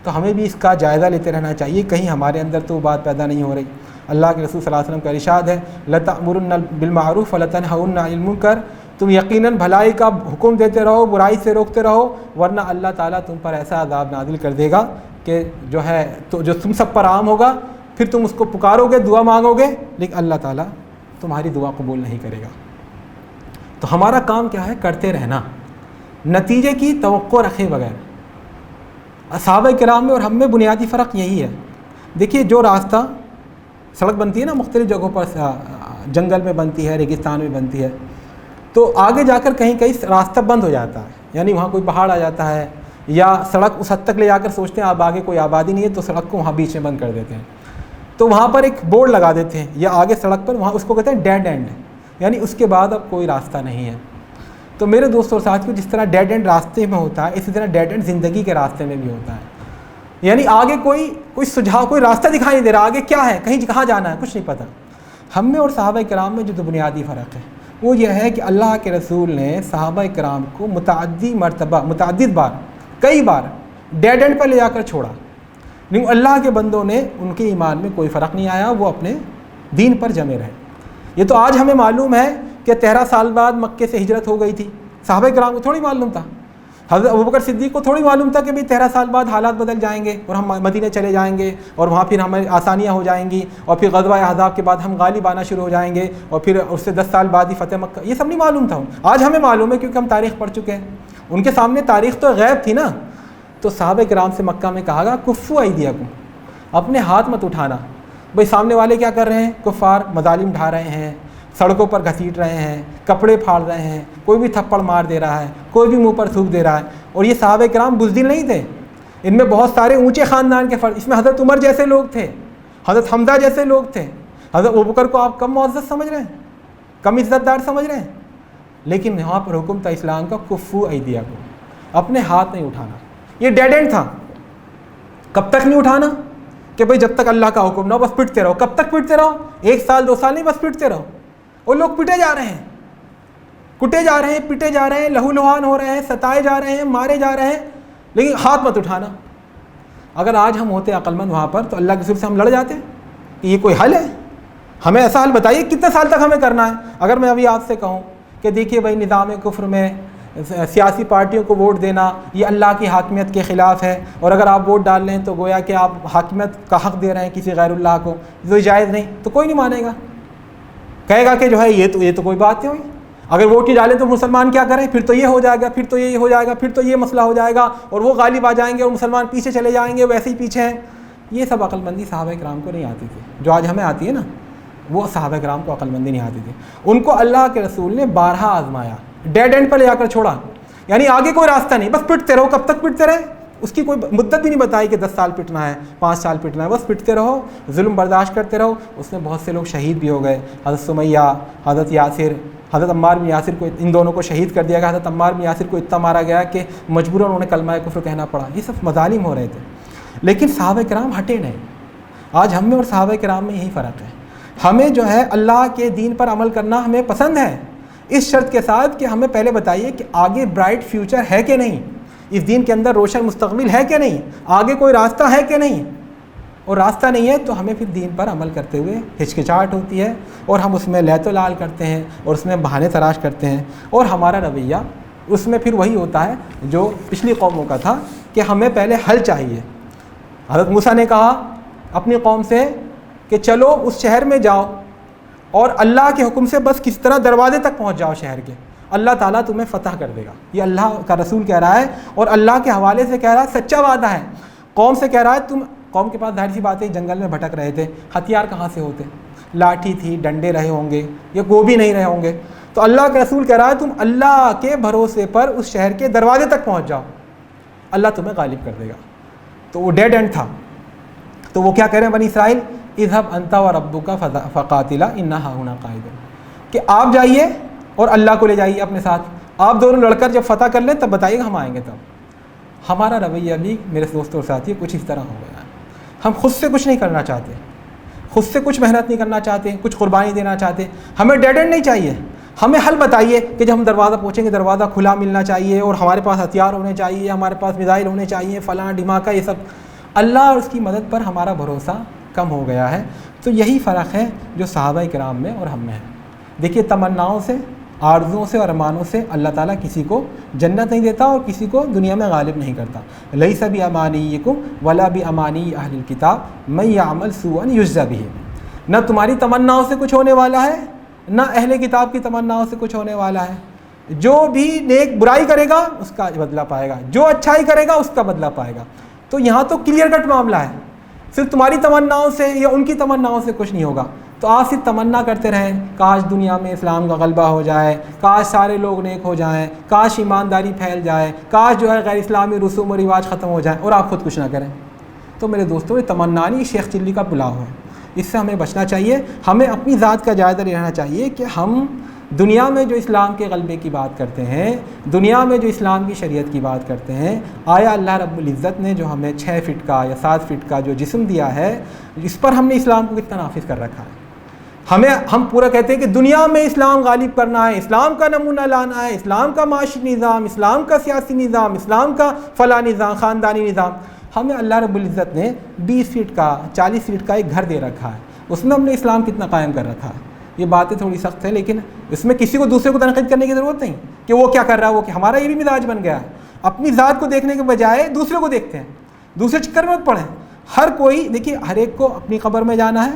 تو ہمیں بھی اس کا جائزہ لیتے رہنا چاہیے، کہیں ہمارے اندر تو وہ بات پیدا نہیں ہو رہی۔ اللہ کے رسول صلی اللہ علیہ وسلم کا ارشاد ہے لَتَأْمُرُنَّ بِالْمَعْرُوفِ وَلَتَنْهَوْنَ عَنِ الْمُنكَرِ، تم یقیناً بھلائی کا حکم دیتے رہو، برائی سے روکتے رہو، ورنہ اللہ تعالیٰ تم پر ایسا عذاب نازل کر دے گا کہ جو ہے تو جو تم سب پر عام ہوگا، پھر تم اس کو پکارو گے، دعا مانگو گے، لیکن اللہ تعالیٰ تمہاری دعا قبول نہیں کرے گا۔ تو ہمارا کام کیا ہے؟ کرتے رہنا، نتیجے کی توقع رکھے بغیر۔ صحابہ کرام میں اور ہم میں بنیادی فرق یہی ہے۔ دیکھیے جو راستہ سڑک بنتی ہے نا مختلف جگہوں پر، جنگل میں بنتی ہے، ریگستان میں بنتی ہے، تو آگے جا کر کہیں کہیں راستہ بند ہو جاتا ہے، یعنی وہاں کوئی پہاڑ آ جاتا ہے یا سڑک اس حد تک لے جا کر سوچتے ہیں اب آگے کوئی آبادی نہیں ہے تو سڑک کو وہاں بیچ میں بند کر دیتے ہیں، تو وہاں پر ایک بورڈ لگا دیتے ہیں یا آگے سڑک پر، وہاں اس کو کہتے ہیں ڈیڈ اینڈ، یعنی اس کے بعد اب کوئی راستہ نہیں ہے۔ تو میرے دوستوں اور ساتھیوں، جس طرح ڈیڈ اینڈ راستے میں ہوتا ہے، اسی طرح ڈیڈ اینڈ زندگی کے راستے میں بھی ہوتا ہے، یعنی آگے کوئی سجھاؤ، کوئی راستہ دکھائی نہیں دے رہا، آگے کیا ہے، کہیں کہاں جانا ہے، کچھ نہیں پتہ۔ ہم میں اور صحابہ کرام میں جو تو بنیادی فرق ہے وہ یہ ہے کہ اللہ کے رسول نے صحابہ کرام کو متعدد بار کئی بار ڈیڈ اینڈ پر لے جا کر چھوڑا، لیکن اللہ کے بندوں نے ان کے ایمان میں کوئی فرق نہیں آیا، وہ اپنے دین پر جمے رہے۔ یہ تو آج ہمیں معلوم ہے کہ 13 سال بعد مکے سے ہجرت ہو گئی تھی، صحابہ کرام کو تھوڑی معلوم تھا، حضرت ابوبکر صدیق کو تھوڑی معلوم تھا کہ 13 سال بعد حالات بدل جائیں گے اور ہم مدینے چلے جائیں گے اور وہاں پھر ہمیں آسانیاں ہو جائیں گی اور پھر غزوہ احزاب کے بعد ہم غالب آنا شروع ہو جائیں گے اور پھر اس سے 10 سال بعد ہی فتح مکہ، یہ سب نہیں معلوم تھا۔ آج ہمیں معلوم ہے کیونکہ ہم تاریخ پڑھ چکے ہیں، ان کے سامنے تاریخ تو غیب تھی نا۔ تو صحابہ کرام سے مکہ میں کہا گا کفو ایدیکم، اپنے ہاتھ مت اٹھانا۔ بھائی سامنے والے کیا کر رہے ہیں؟ کفار مظالم ڈھا رہے ہیں، سڑکوں پر گھسیٹ رہے ہیں، کپڑے پھاڑ رہے ہیں، کوئی بھی تھپڑ مار دے رہا ہے، کوئی بھی منہ پر تھوک دے رہا ہے۔ اور یہ صحابہ کرام بزدل نہیں تھے، ان میں بہت سارے اونچے خاندان کے فرد، اس میں حضرت عمر جیسے لوگ تھے، حضرت حمزہ جیسے لوگ تھے۔ حضرت ابوبکر کو آپ کم معزز سمجھ رہے ہیں، کم عزت دار سمجھ رہے ہیں، لیکن یہاں پر حکم تھا اسلام کا کفو ایدیکم، اپنے ہاتھ نہیں اٹھانا۔ یہ ڈیڈ اینڈ تھا۔ کب تک نہیں اٹھانا؟ کہ بھئی جب تک اللہ کا حکم نہ ہو، بس پٹتے رہو۔ کب تک پٹتے رہو؟ 1 سال 2 سال نہیں، بس پٹتے رہو۔ اور لوگ پٹے جا رہے ہیں، کٹے جا رہے ہیں، پٹے جا رہے ہیں، لہو لہان ہو رہے ہیں، ستائے جا رہے ہیں، مارے جا رہے ہیں، لیکن ہاتھ مت اٹھانا۔ اگر آج ہم ہوتے عقل مند وہاں پر تو اللہ کے رسول سے ہم لڑ جاتے کہ یہ کوئی حل ہے؟ ہمیں ایسا حل بتائیے کتنے سال تک ہمیں کرنا ہے۔ اگر میں ابھی آپ سے کہوں کہ دیکھیے بھائی نظام کفر میں سیاسی پارٹیوں کو ووٹ دینا یہ اللہ کی حاکمیت کے خلاف ہے، اور اگر آپ ووٹ ڈال لیں تو گویا کہ آپ حاکمیت کا حق دے رہے ہیں کسی غیر اللہ کو، جو جائز نہیں، تو کوئی نہیں مانے گا، کہے گا کہ جو ہے یہ تو کوئی بات نہیں ہوئی۔ اگر ووٹ ہی ڈالیں تو مسلمان کیا کریں؟ پھر تو یہ ہو جائے گا، پھر تو یہ ہو جائے گا، پھر تو یہ مسئلہ ہو جائے گا، اور وہ غالب آ جائیں گے اور مسلمان پیچھے چلے جائیں گے، ویسے ہی پیچھے ہیں۔ یہ سب عقل مندی صحابہ کرام کو نہیں آتی تھی، جو آج ہمیں آتی ہے نا، وہ صحابہ کرام کو عقل مندی نہیں آتی تھی۔ ان کو اللہ کے رسول نے بارہا آزمایا، ڈیڈ اینڈ پر لے جا کر چھوڑا، یعنی آگے کوئی راستہ نہیں، بس پٹتے رہو۔ کب تک پٹتے رہے؟ اس کی کوئی مدت بھی نہیں بتائی کہ 10 سال پٹنا ہے، 5 سال پٹنا ہے، بس پٹتے رہو، ظلم برداشت کرتے رہو۔ اس میں بہت سے لوگ شہید بھی ہو گئے، حضرت سمیہ، حضرت یاسر، حضرت عمار بن یاسر کو، ان دونوں کو شہید کر دیا گیا۔ حضرت عمار بن یاسر کو اتنا مارا گیا کہ مجبوراً انہوں نے کلمہ کفر کہنا پڑا۔ یہ سب مظالم ہو رہے تھے، لیکن صحابہ کرام ہٹے نہیں۔ آج ہم میں اور صحابہ کرام میں یہی فرق ہے۔ ہمیں جو ہے اللہ کے دین پر عمل کرنا ہمیں پسند ہے، اس شرط کے ساتھ کہ ہمیں پہلے بتائیے کہ آگے برائٹ فیوچر ہے کہ نہیں، اس دین کے اندر روشن مستقبل ہے کہ نہیں، آگے کوئی راستہ ہے کہ نہیں۔ اور راستہ نہیں ہے تو ہمیں پھر دین پر عمل کرتے ہوئے ہچکچاہٹ ہوتی ہے، اور ہم اس میں لیت و لال کرتے ہیں اور اس میں بہانے تراش کرتے ہیں، اور ہمارا رویہ اس میں پھر وہی ہوتا ہے جو پچھلی قوموں کا تھا کہ ہمیں پہلے حل چاہیے۔ حضرت موسیٰ نے کہا اپنی قوم سے کہ چلو اس شہر میں جاؤ اور اللہ کے حکم سے بس کس طرح دروازے تک پہنچ جاؤ شہر کے، اللہ تعالیٰ تمہیں فتح کر دے گا۔ یہ اللہ کا رسول کہہ رہا ہے، اور اللہ کے حوالے سے کہہ رہا ہے، سچا وعدہ ہے۔ قوم سے کہہ رہا ہے، تم قوم کے پاس ظاہر سی بات ہے جنگل میں بھٹک رہے تھے، ہتھیار کہاں سے ہوتے؟ لاٹھی تھی، ڈنڈے رہے ہوں گے، یا وہ بھی نہیں رہے ہوں گے۔ تو اللہ کا رسول کہہ رہا ہے تم اللہ کے بھروسے پر اس شہر کے دروازے تک پہنچ جاؤ، اللہ تمہیں غالب کر دے گا۔ تو وہ ڈیڈ اینڈ تھا۔ تو وہ کیا کہہ رہے ہیں بنی اسرائیل؟ اذهب انت وربک فقاتلا انا ہاہنا قاعدون، کہ آپ جائیے اور اللہ کو لے جائیے اپنے ساتھ، آپ دونوں لڑ کر جب فتح کر لیں تب بتائیے گا، ہم آئیں گے تب۔ ہمارا رویہ بھی میرے دوستوں اور ساتھی کچھ اس طرح ہو گیا ہے، ہم خود سے کچھ نہیں کرنا چاہتے، خود سے کچھ محنت نہیں کرنا چاہتے, کچھ قربانی دینا چاہتے. ہمیں ڈیڈ اینڈ نہیں چاہیے, ہمیں حل بتائیے کہ جب ہم دروازہ پہنچیں گے دروازہ کھلا ملنا چاہیے, اور ہمارے پاس ہتھیار ہونے چاہیے, ہمارے پاس میزائل ہونے چاہیے, فلاں ڈھماکہ, یہ سب. اللہ اور اس کی مدد پر ہمارا بھروسہ کم ہو گیا ہے. تو یہی فرق ہے جو صحابہ کرام میں اور ہم میں ہے. دیکھیے, تمناؤں سے, آرزوؤں سے اور ارمانوں سے اللہ تعالیٰ کسی کو جنت نہیں دیتا اور کسی کو دنیا میں غالب نہیں کرتا. لیس بامانیکم ولا بامانی اہل الکتاب من یعمل سوءا یجزا بہ. نہ تمہاری تمناؤں سے کچھ ہونے والا ہے, نہ اہل کتاب کی تمناؤں سے کچھ ہونے والا ہے. جو بھی نیک برائی کرے گا اس کا بدلہ پائے گا, جو اچھائی کرے گا اس کا بدلہ پائے گا. تو یہاں تو کلیئر کٹ معاملہ ہے. صرف تمہاری تمناؤں سے یا ان کی تمناؤں سے کچھ نہیں ہوگا. تو آپ صرف تمنا کرتے رہیں, کاش دنیا میں اسلام کا غلبہ ہو جائے, کاش سارے لوگ نیک ہو جائیں, کاش ایمانداری پھیل جائے, کاش جو ہے غیر اسلامی رسوم و رواج ختم ہو جائیں, اور آپ خود کچھ نہ کریں. تو میرے دوستوں, یہ تمنا نہیں, شیخ چلی کا پلاؤ ہے. اس سے ہمیں بچنا چاہیے. ہمیں اپنی ذات کا جائزہ لینا چاہیے کہ ہم دنیا میں جو اسلام کے غلبے کی بات کرتے ہیں, دنیا میں جو اسلام کی شریعت کی بات کرتے ہیں, آیا اللہ رب العزت نے جو ہمیں 6 فٹ کا یا 7 فٹ کا جو جسم دیا ہے, اس پر ہم نے اسلام کو کتنا نافذ کر رکھا ہے. ہم پورا کہتے ہیں کہ دنیا میں اسلام غالب کرنا ہے, اسلام کا نمونہ لانا ہے, اسلام کا معاشی نظام, اسلام کا سیاسی نظام, اسلام کا فلاں نظام, خاندانی نظام. ہمیں اللہ رب العزت نے 20 فٹ کا 40 فٹ کا ایک گھر دے رکھا ہے, اس میں ہم نے اسلام کتنا قائم کر رکھا ہے. یہ باتیں تھوڑی سخت ہیں, لیکن اس میں کسی کو دوسرے کو تنقید کرنے کی ضرورت نہیں کہ وہ کیا کر رہا ہے, وہ کہ ہمارا یہ بھی مزاج بن گیا ہے. اپنی ذات کو دیکھنے کے بجائے دوسرے کو دیکھتے ہیں, دوسرے چکر میں مت پڑیں. ہر کوئی دیکھیے, ہر ایک کو اپنی قبر میں جانا ہے,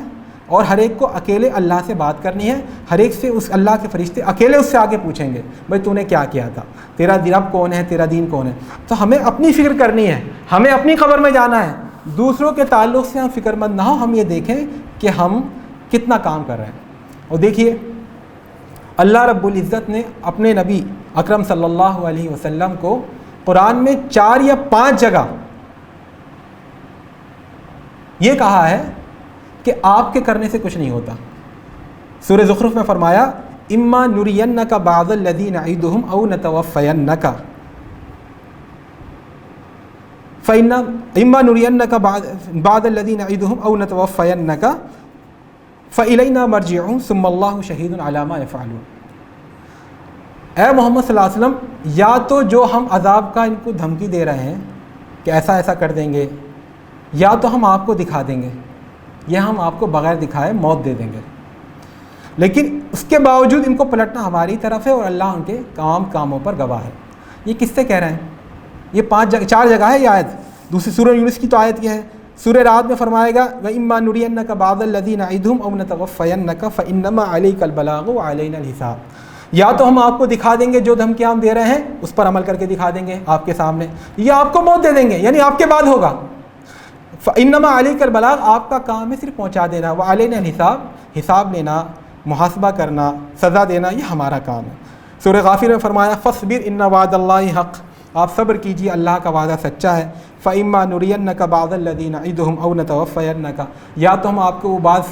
اور ہر ایک کو اکیلے اللہ سے بات کرنی ہے. ہر ایک سے اس اللہ کے فرشتے اکیلے اس سے آگے پوچھیں گے, بھائی تو نے کیا کیا تھا, تیرا رب کون ہے, تیرا دین کون ہے. تو ہمیں اپنی فکر کرنی ہے, ہمیں اپنی قبر میں جانا ہے. دوسروں کے تعلق سے ہم فکر مند نہ ہو, ہم یہ دیکھیں کہ ہم کتنا کام کر رہے ہیں. اور دیکھیے, اللہ رب العزت نے اپنے نبی اکرم صلی اللہ علیہ وسلم کو قرآن میں 4 یا 5 جگہ یہ کہا ہے کہ آپ کے کرنے سے کچھ نہیں ہوتا. سورہ زخرف میں فرمایا, اما نرینک بعض الذی نعدہم او نتوفینک اما نرینک بعض الذی نعدہم او نتوفینک فإلینا مرجعہم ثم اللہ شہید علی ما یفعلون. اے محمد صلی اللہ علیہ وسلم, یا تو جو ہم عذاب کا ان کو دھمکی دے رہے ہیں کہ ایسا ایسا کر دیں گے, یا تو ہم آپ کو دکھا دیں گے, یا ہم آپ کو بغیر دکھائے موت دے دیں گے. لیکن اس کے باوجود ان کو پلٹنا ہماری طرف ہے, اور اللہ ان کے کاموں پر گواہ ہے. یہ کس سے کہہ رہے ہیں؟ یہ 4 جگہ ہے یہ آیت. دوسری سورہ یونس کی تو آیت یہ ہے. سورہ رات میں فرمائے گا, وَإِمَّا نُرِيَنَّكَ بَعْضَ الَّذِي نَعِدُهُمْ أَوْ نَتَوَفَّيَنَّكَ فَإِنَّمَا عَلَيْكَ الْبَلَاغُ وَعَلَيْنَا الْحِسَابُ. یا تو ہم آپ کو دکھا دیں گے جو دھمکیاں ہم دے رہے ہیں, اس پر عمل کر کے دکھا دیں گے آپ کے سامنے, یا آپ کو موت دے دیں گے, یعنی آپ کے بعد ہوگا. فَإِنَّمَا عَلَيْكَ الْبَلَاغُ, آپ کا کام ہے صرف پہنچا دینا. وَعَلَيْنَا الْحِسَابُ, حساب لینا, محاسبہ کرنا, سزا دینا, یہ ہمارا کام ہے. سورہ غافر میں فرمایا, فَاصْبِرْ إِنَّ وَعْدَ اللَّهِ حَقٌّ, آپ صبر کیجیے, اللہ کا وعدہ سچا ہے. فَإِمَّا نُرِيَنَّكَ بَعْضَ الَّذِي نَعِدُهُمْ أَوْ نَتَوَفَّيَنَّكَ, یا تو ہم آپ کو وہ بعض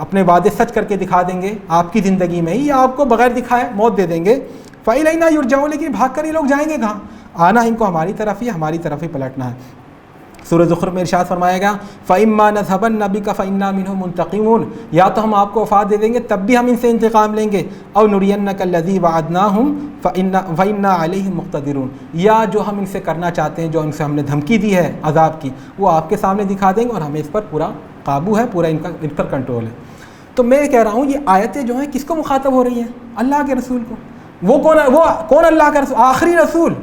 اپنے وعدے سچ کر کے دکھا دیں گے آپ کی زندگی میں ہی, یا آپ کو بغیر دکھائے موت دے دیں گے. فَإِلَيْنَا يُرْجَعُونَ, لیکن بھاگ کر یہ لوگ جائیں گے کہاں؟ آنا ان کو ہماری طرف ہی, ہماری طرف ہی پلٹنا ہے. سورہ زخرف میں ارشاد فرمایا گیا, فَإِمَّا نَذْهَبَنَّ بِكَ فَإِنَّا مِنْهُمْ مُنْتَقِمُونَ, یا تو ہم آپ کو وفات دے دیں گے تب بھی ہم ان سے انتقام لیں گے. أَوْ نُرِيَنَّكَ الَّذِي وَعَدْنَاهُمْ فَإِنَّا عَلَيْهِمْ مُقْتَدِرُونَ, یا جو ہم ان سے کرنا چاہتے ہیں, جو ان سے ہم نے دھمکی دی ہے عذاب کی, وہ آپ کے سامنے دکھا دیں گے, اور ہمیں اس پر پورا قابو ہے, پورا ان پر کنٹرول ہے. تو میں کہہ رہا ہوں, یہ آیتیں جو ہیں کس کو مخاطب ہو رہی ہیں؟ اللہ کے رسول کو. وہ کون اللہ کا رسول؟ آخری رسول,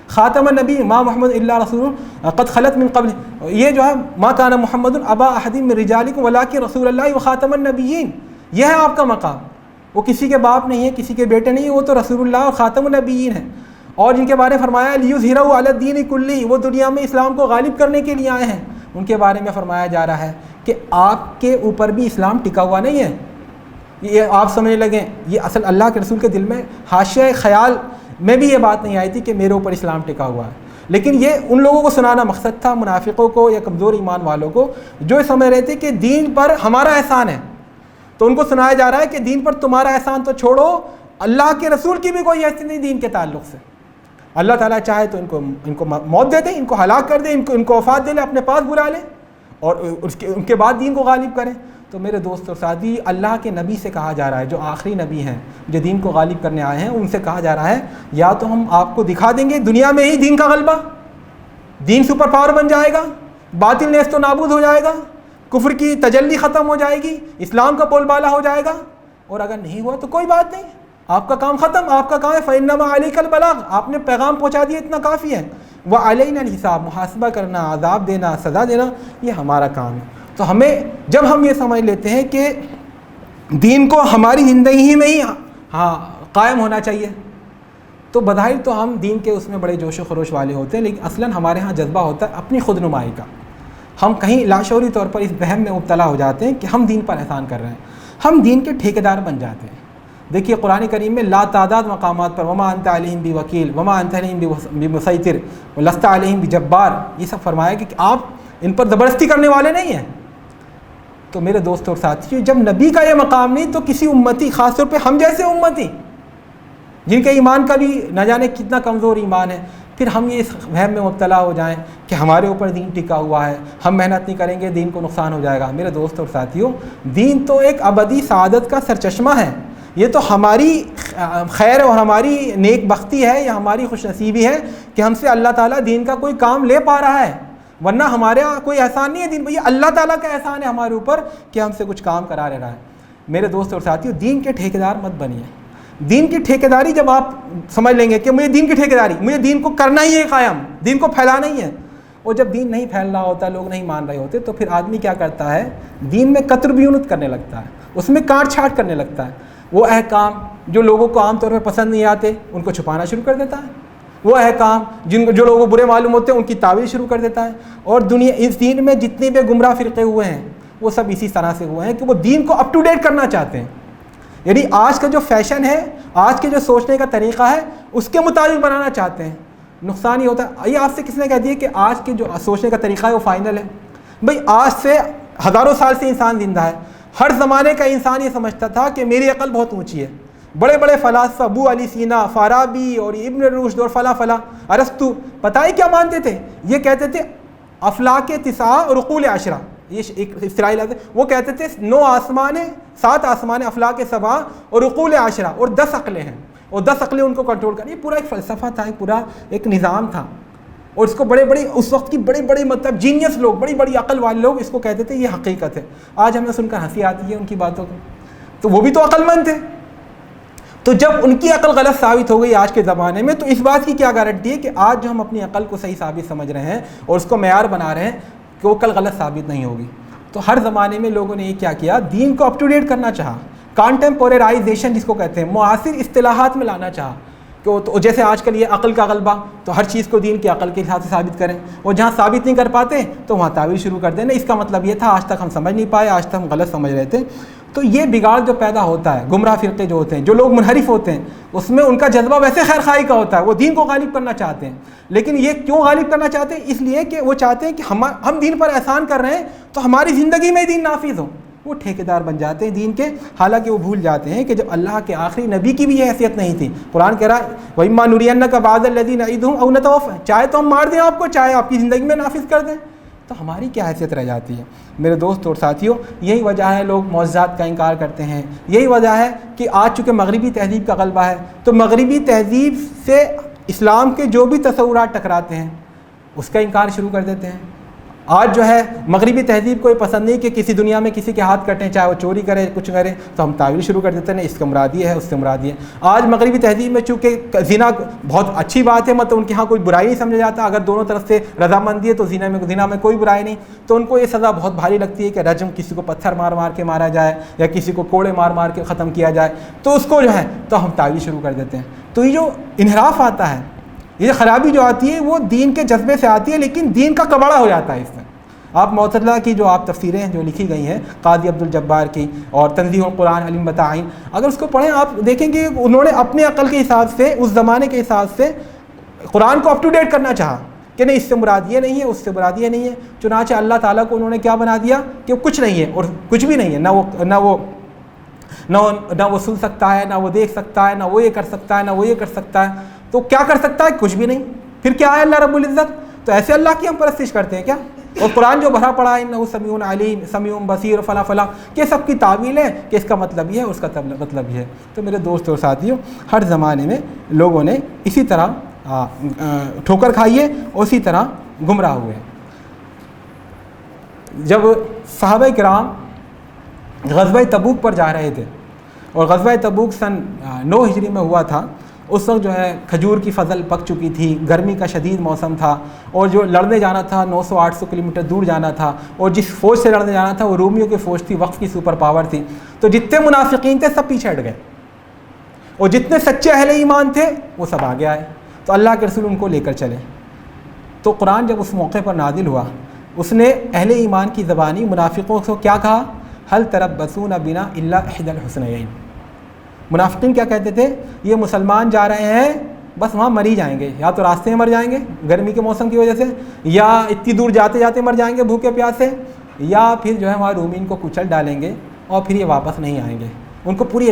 خاتم النبی, ما محمد الا رسول قد خلت من قبل. یہ جو ہے, ما کان محمد ابا احد من رجالکم ولکن رسول اللہ وخاتم النبیین, یہ ہے آپ کا مقام. وہ کسی کے باپ نہیں ہے, کسی کے بیٹے نہیں ہے, وہ تو رسول اللہ اور خاتم النبیین ہیں. اور جن کے بارے میں فرمایا, لیظہرہ علی الدین کلہ, وہ دنیا میں اسلام کو غالب کرنے کے لیے آئے ہیں. ان کے بارے میں فرمایا جا رہا ہے کہ آپ کے اوپر بھی اسلام ٹکا ہوا نہیں ہے. یہ آپ سمجھنے لگیں, یہ اصل اللہ کے رسول کے دل میں حاشیہ خیال میں بھی یہ بات نہیں آئی تھی کہ میرے اوپر اسلام ٹکا ہوا ہے. لیکن یہ ان لوگوں کو سنانا مقصد تھا, منافقوں کو یا کمزور ایمان والوں کو, جو سمجھ رہے تھے کہ دین پر ہمارا احسان ہے. تو ان کو سنایا جا رہا ہے کہ دین پر تمہارا احسان تو چھوڑو, اللہ کے رسول کی بھی کوئی حیثیت نہیں دین کے تعلق سے. اللہ تعالیٰ چاہے تو ان کو موت دے دے, ان کو ہلاک کر دے, ان کو وفات دے لے, اپنے پاس بلا لے, اور ان کے بعد دین کو غالب کریں. تو تو میرے دوست اور ساتھی، اللہ کے نبی سے کہا جا رہا ہے، جو آخری نبی ہیں، جو دین کو غالب کرنے آئے ہیں، ان سے کہا جا رہا ہے یا تو ہم آپ کو دکھا دیں گے دنیا میں ہی دین کا غلبہ، دین سپر پاور بن جائے گا، باطل نیست و نابود ہو جائے گا، کفر کی تجلی ختم ہو جائے گی، اسلام کا بول بالا ہو جائے گا، اور اگر نہیں ہوا تو کوئی بات نہیں، آپ کا کام ختم، آپ کا کام ہے فَإِنَّمَا عَلَيْكَ الْبَلَاغُ، آپ نے پیغام پہنچا دیا، اتنا کافی ہے، وَعَلَيْنَا الْحِسَابُ، محاسبہ کرنا، عذاب دینا، سزا دینا، یہ ہمارا کام ہے۔ تو ہمیں جب ہم یہ سمجھ لیتے ہیں کہ دین کو ہماری زندگی ہی میں ہی قائم ہونا چاہیے، تو بظاہر تو ہم دین کے اس میں بڑے جوش و خروش والے ہوتے ہیں، لیکن اصلاً ہمارے ہاں جذبہ ہوتا ہے اپنی خود نمائی کا۔ ہم کہیں لاشعوری طور پر اس وہم میں مبتلا ہو جاتے ہیں کہ ہم دین پر احسان کر رہے ہیں، ہم دین کے ٹھیکیدار بن جاتے ہیں۔ دیکھیے قرآن کریم میں لا تعداد مقامات پر وما انت علیہم بوکیل وما انت علیہم بمسیطر ولست علیہم بجبار، یہ سب فرمایا کہ آپ ان پر زبردستی کرنے والے نہیں ہیں۔ تو میرے دوست اور ساتھیوں، جب نبی کا یہ مقام نہیں تو کسی امتی، خاص طور پہ ہم جیسے امتی جن کے ایمان کا بھی نہ جانے کتنا کمزور ایمان ہے، پھر ہم یہ اس وہم میں مبتلا ہو جائیں کہ ہمارے اوپر دین ٹکا ہوا ہے، ہم محنت نہیں کریں گے دین کو نقصان ہو جائے گا۔ میرے دوست اور ساتھیوں، دین تو ایک ابدی سعادت کا سرچشمہ ہے، یہ تو ہماری خیر اور ہماری نیک بختی ہے یا ہماری خوش نصیبی ہے کہ ہم سے اللہ تعالیٰ دین کا کوئی کام لے پا رہا ہے، ورنہ ہمارے کوئی احسان نہیں ہے دین پر، یہ اللہ تعالیٰ کا احسان ہے ہمارے اوپر کہ ہم سے کچھ کام کرا رہا ہے۔ میرے دوست اور ساتھیوں، دین کے ٹھیکیدار مت بنیے۔ دین کی ٹھیکیداری جب آپ سمجھ لیں گے کہ مجھے دین کی ٹھیکیداری، مجھے دین کو کرنا ہی ہے قائم، دین کو پھیلانا ہی ہے، اور جب دین نہیں پھیل رہا ہوتا، لوگ نہیں مان رہے ہوتے، تو پھر آدمی کیا کرتا ہے، دین میں قطر بیونت کرنے لگتا ہے، اس میں کاٹ چھانٹ کرنے لگتا ہے، وہ احکام جو لوگوں کو عام طور پہ پسند نہیں آتے ان کو چھپانا شروع کر دیتا ہے، وہ احکام جو لوگوں کو برے معلوم ہوتے ہیں ان کی تعویل شروع کر دیتا ہے۔ اور دنیا اس دین میں جتنے بھی گمراہ فرقے ہوئے ہیں وہ سب اسی طرح سے ہوئے ہیں کہ وہ دین کو اپ ٹو ڈیٹ کرنا چاہتے ہیں، یعنی آج کا جو فیشن ہے، آج کے جو سوچنے کا طریقہ ہے اس کے مطابق بنانا چاہتے ہیں۔ نقصان یہ ہوتا ہے، یہ آپ سے کس نے کہہ دیا کہ آج کے جو سوچنے کا طریقہ ہے وہ فائنل ہے؟ بھئی آج سے ہزاروں سال سے انسان زندہ ہے، ہر زمانے کا انسان یہ سمجھتا تھا کہ میری عقل بہت اونچی ہے، بڑے بڑے فلاسفہ ابو علی سینا، فارابی اور ابن رشد اور فلاں ارسطو، پتہ ہے کیا مانتے تھے؟ یہ کہتے تھے افلاک تسعہ اور عقول عشرہ، یہ ایک اصطلاحی لفظ ہے، وہ کہتے تھے 9 آسمان ہیں، 7 آسمان ہیں، افلاک سبع اور عقول عشرہ، اور 10 عقلیں ہیں، اور 10 عقلیں ان کو کنٹرول کریں۔ یہ پورا ایک فلسفہ تھا، پورا ایک نظام تھا، اور اس کو بڑے بڑے اس وقت کی بڑے بڑے مطلب جینیس لوگ، بڑی بڑی عقل والے لوگ اس کو کہتے تھے یہ حقیقت ہے۔ آج ہمیں سن کر ہنسی آتی ہے ان کی باتوں کو، تو وہ بھی تو عقل مند تھے۔ تو جب ان کی عقل غلط ثابت ہو گئی آج کے زمانے میں، تو اس بات کی کیا گارنٹی ہے کہ آج جو ہم اپنی عقل کو صحیح ثابت سمجھ رہے ہیں اور اس کو معیار بنا رہے ہیں کہ وہ کل غلط ثابت نہیں ہوگی؟ تو ہر زمانے میں لوگوں نے یہ کیا کیا، دین کو اپ ٹو ڈیٹ کرنا چاہا، کانٹمپورائزیشن جس کو کہتے ہیں، معاصر اصطلاحات میں لانا چاہا، کہ جیسے آج کل یہ عقل کا غلبہ، تو ہر چیز کو دین کی عقل کے حساب سے ثابت کریں، اور جہاں ثابت نہیں کر پاتے تو وہاں تعویل شروع کر دیں۔ اس کا مطلب یہ تھا آج تک ہم سمجھ نہیں پائے، آج تک ہم غلط سمجھ رہے تھے۔ تو یہ بگاڑ جو پیدا ہوتا ہے، گمراہ فرقے جو ہوتے ہیں، جو لوگ منحرف ہوتے ہیں، اس میں ان کا جذبہ ویسے خیر خواہی کا ہوتا ہے، وہ دین کو غالب کرنا چاہتے ہیں، لیکن یہ کیوں غالب کرنا چاہتے ہیں؟ اس لیے کہ وہ چاہتے ہیں کہ ہم دین پر احسان کر رہے ہیں تو ہماری زندگی میں دین نافذ ہو، وہ ٹھیکیدار بن جاتے ہیں دین کے، حالانکہ وہ بھول جاتے ہیں کہ جب اللہ کے آخری نبی کی بھی یہ حیثیت نہیں تھی۔ قرآن کہہ رہا ہے وَإِمَّا نُرِيَنَّكَ بَعْضَ الَّذِي نَعِدُهُمْ أَوْ نَتَوَفَّاهُمْ، چاہے تو ہم مار دیں آپ کو، چاہے آپ کی زندگی میں نافذ کر دیں، تو ہماری کیا حیثیت رہ جاتی ہے؟ میرے دوست اور ساتھیوں، یہی وجہ ہے لوگ معجزات کا انکار کرتے ہیں، یہی وجہ ہے کہ آج چونکہ مغربی تہذیب کا غلبہ ہے تو مغربی تہذیب سے اسلام کے جو بھی تصورات ٹکراتے ہیں اس کا انکار شروع کر دیتے ہیں۔ آج جو ہے مغربی تہذیب کو یہ پسند نہیں کہ کسی دنیا میں کسی کے ہاتھ کٹیں، چاہے وہ چوری کرے کچھ کرے، تو ہم تعویل شروع کر دیتے ہیں، اس کا مراد یہ ہے، اس سے مراد یہ ہے۔ آج مغربی تہذیب میں چونکہ زنا بہت اچھی بات ہے، مطلب ان کے ہاں کوئی برائی نہیں سمجھا جاتا، اگر دونوں طرف سے رضامندی ہے تو زنا میں کوئی برائی نہیں، تو ان کو یہ سزا بہت بھاری لگتی ہے کہ رجم، کسی کو پتھر مار مار کے مارا جائے یا کسی کو کوڑے مار مار کے ختم کیا جائے، تو اس کو جو ہے تو ہم تعویل شروع کر دیتے ہیں۔ تو یہ جو انحراف آتا ہے، یہ خرابی جو آتی ہے وہ دین کے جذبے سے آتی ہے، لیکن دین کا کباڑا ہو جاتا ہے اس میں۔ آپ معتزلہ کی جو آپ تفسیریں ہیں جو لکھی گئی ہیں قاضی عبد الجبار کی اور تنزیہ القرآن علم بتعین، اگر اس کو پڑھیں آپ دیکھیں گے انہوں نے اپنے عقل کے حساب سے، اس زمانے کے حساب سے قرآن کو اپ ٹو ڈیٹ کرنا چاہا کہ نہیں اس سے مراد یہ نہیں ہے، اس سے مراد یہ نہیں ہے، چنانچہ اللہ تعالیٰ کو انہوں نے کیا بنا دیا کہ وہ کچھ نہیں ہے اور کچھ بھی نہیں ہے، نہ وہ سن سکتا ہے، نہ وہ دیکھ سکتا ہے، نہ وہ یہ کر سکتا ہے، نہ وہ یہ کر سکتا ہے، تو کیا کر سکتا ہے؟ کچھ بھی نہیں۔ پھر کیا ہے اللہ رب العزت؟ تو ایسے اللہ کی ہم پرستش کرتے ہیں کیا؟ اور قرآن جو بھرا پڑا ہے انہ سمیع علیم سمیع بصیر فلاں فلاں، کہ سب کی تعویل ہے کہ اس کا مطلب یہ ہے، اس کا مطلب یہ ہے۔ تو میرے دوستوں اور ساتھیوں، ہر زمانے میں لوگوں نے اسی طرح ٹھوکر کھائی ہے اور اسی طرح گمراہ ہوئے۔ جب صحابہ کرام غزوہ تبوک پر جا رہے تھے، اور غزوہ تبوک سن 9 ہجری میں ہوا تھا، اس وقت جو ہے کھجور کی فصل پک چکی تھی، گرمی کا شدید موسم تھا، اور جو لڑنے جانا تھا 900-800 کلومیٹر دور جانا تھا، اور جس فوج سے لڑنے جانا تھا وہ رومیوں کی فوج تھی، وقت کی سپر پاور تھی۔ تو جتنے منافقین تھے سب پیچھے ہٹ گئے، اور جتنے سچے اہل ایمان تھے وہ سب آگے آئے۔ تو اللہ کے رسول ان کو لے کر چلے۔ تو قرآن جب اس موقع پر نازل ہوا، اس نے اہل ایمان کی زبانی منافقوں کو کیا کہا؟ هل تربصون بنا الا احدى الحسنيين۔ منافقین کیا کہتے تھے؟ یہ مسلمان جا رہے ہیں بس وہاں مر ہی جائیں گے، یا تو راستے میں مر جائیں گے گرمی کے موسم کی وجہ سے، یا اتنی دور جاتے جاتے مر جائیں گے بھوکے پیاسے، یا پھر جو ہے وہاں رومین کو کچل ڈالیں گے اور پھر یہ واپس نہیں آئیں گے۔ ان کو پوری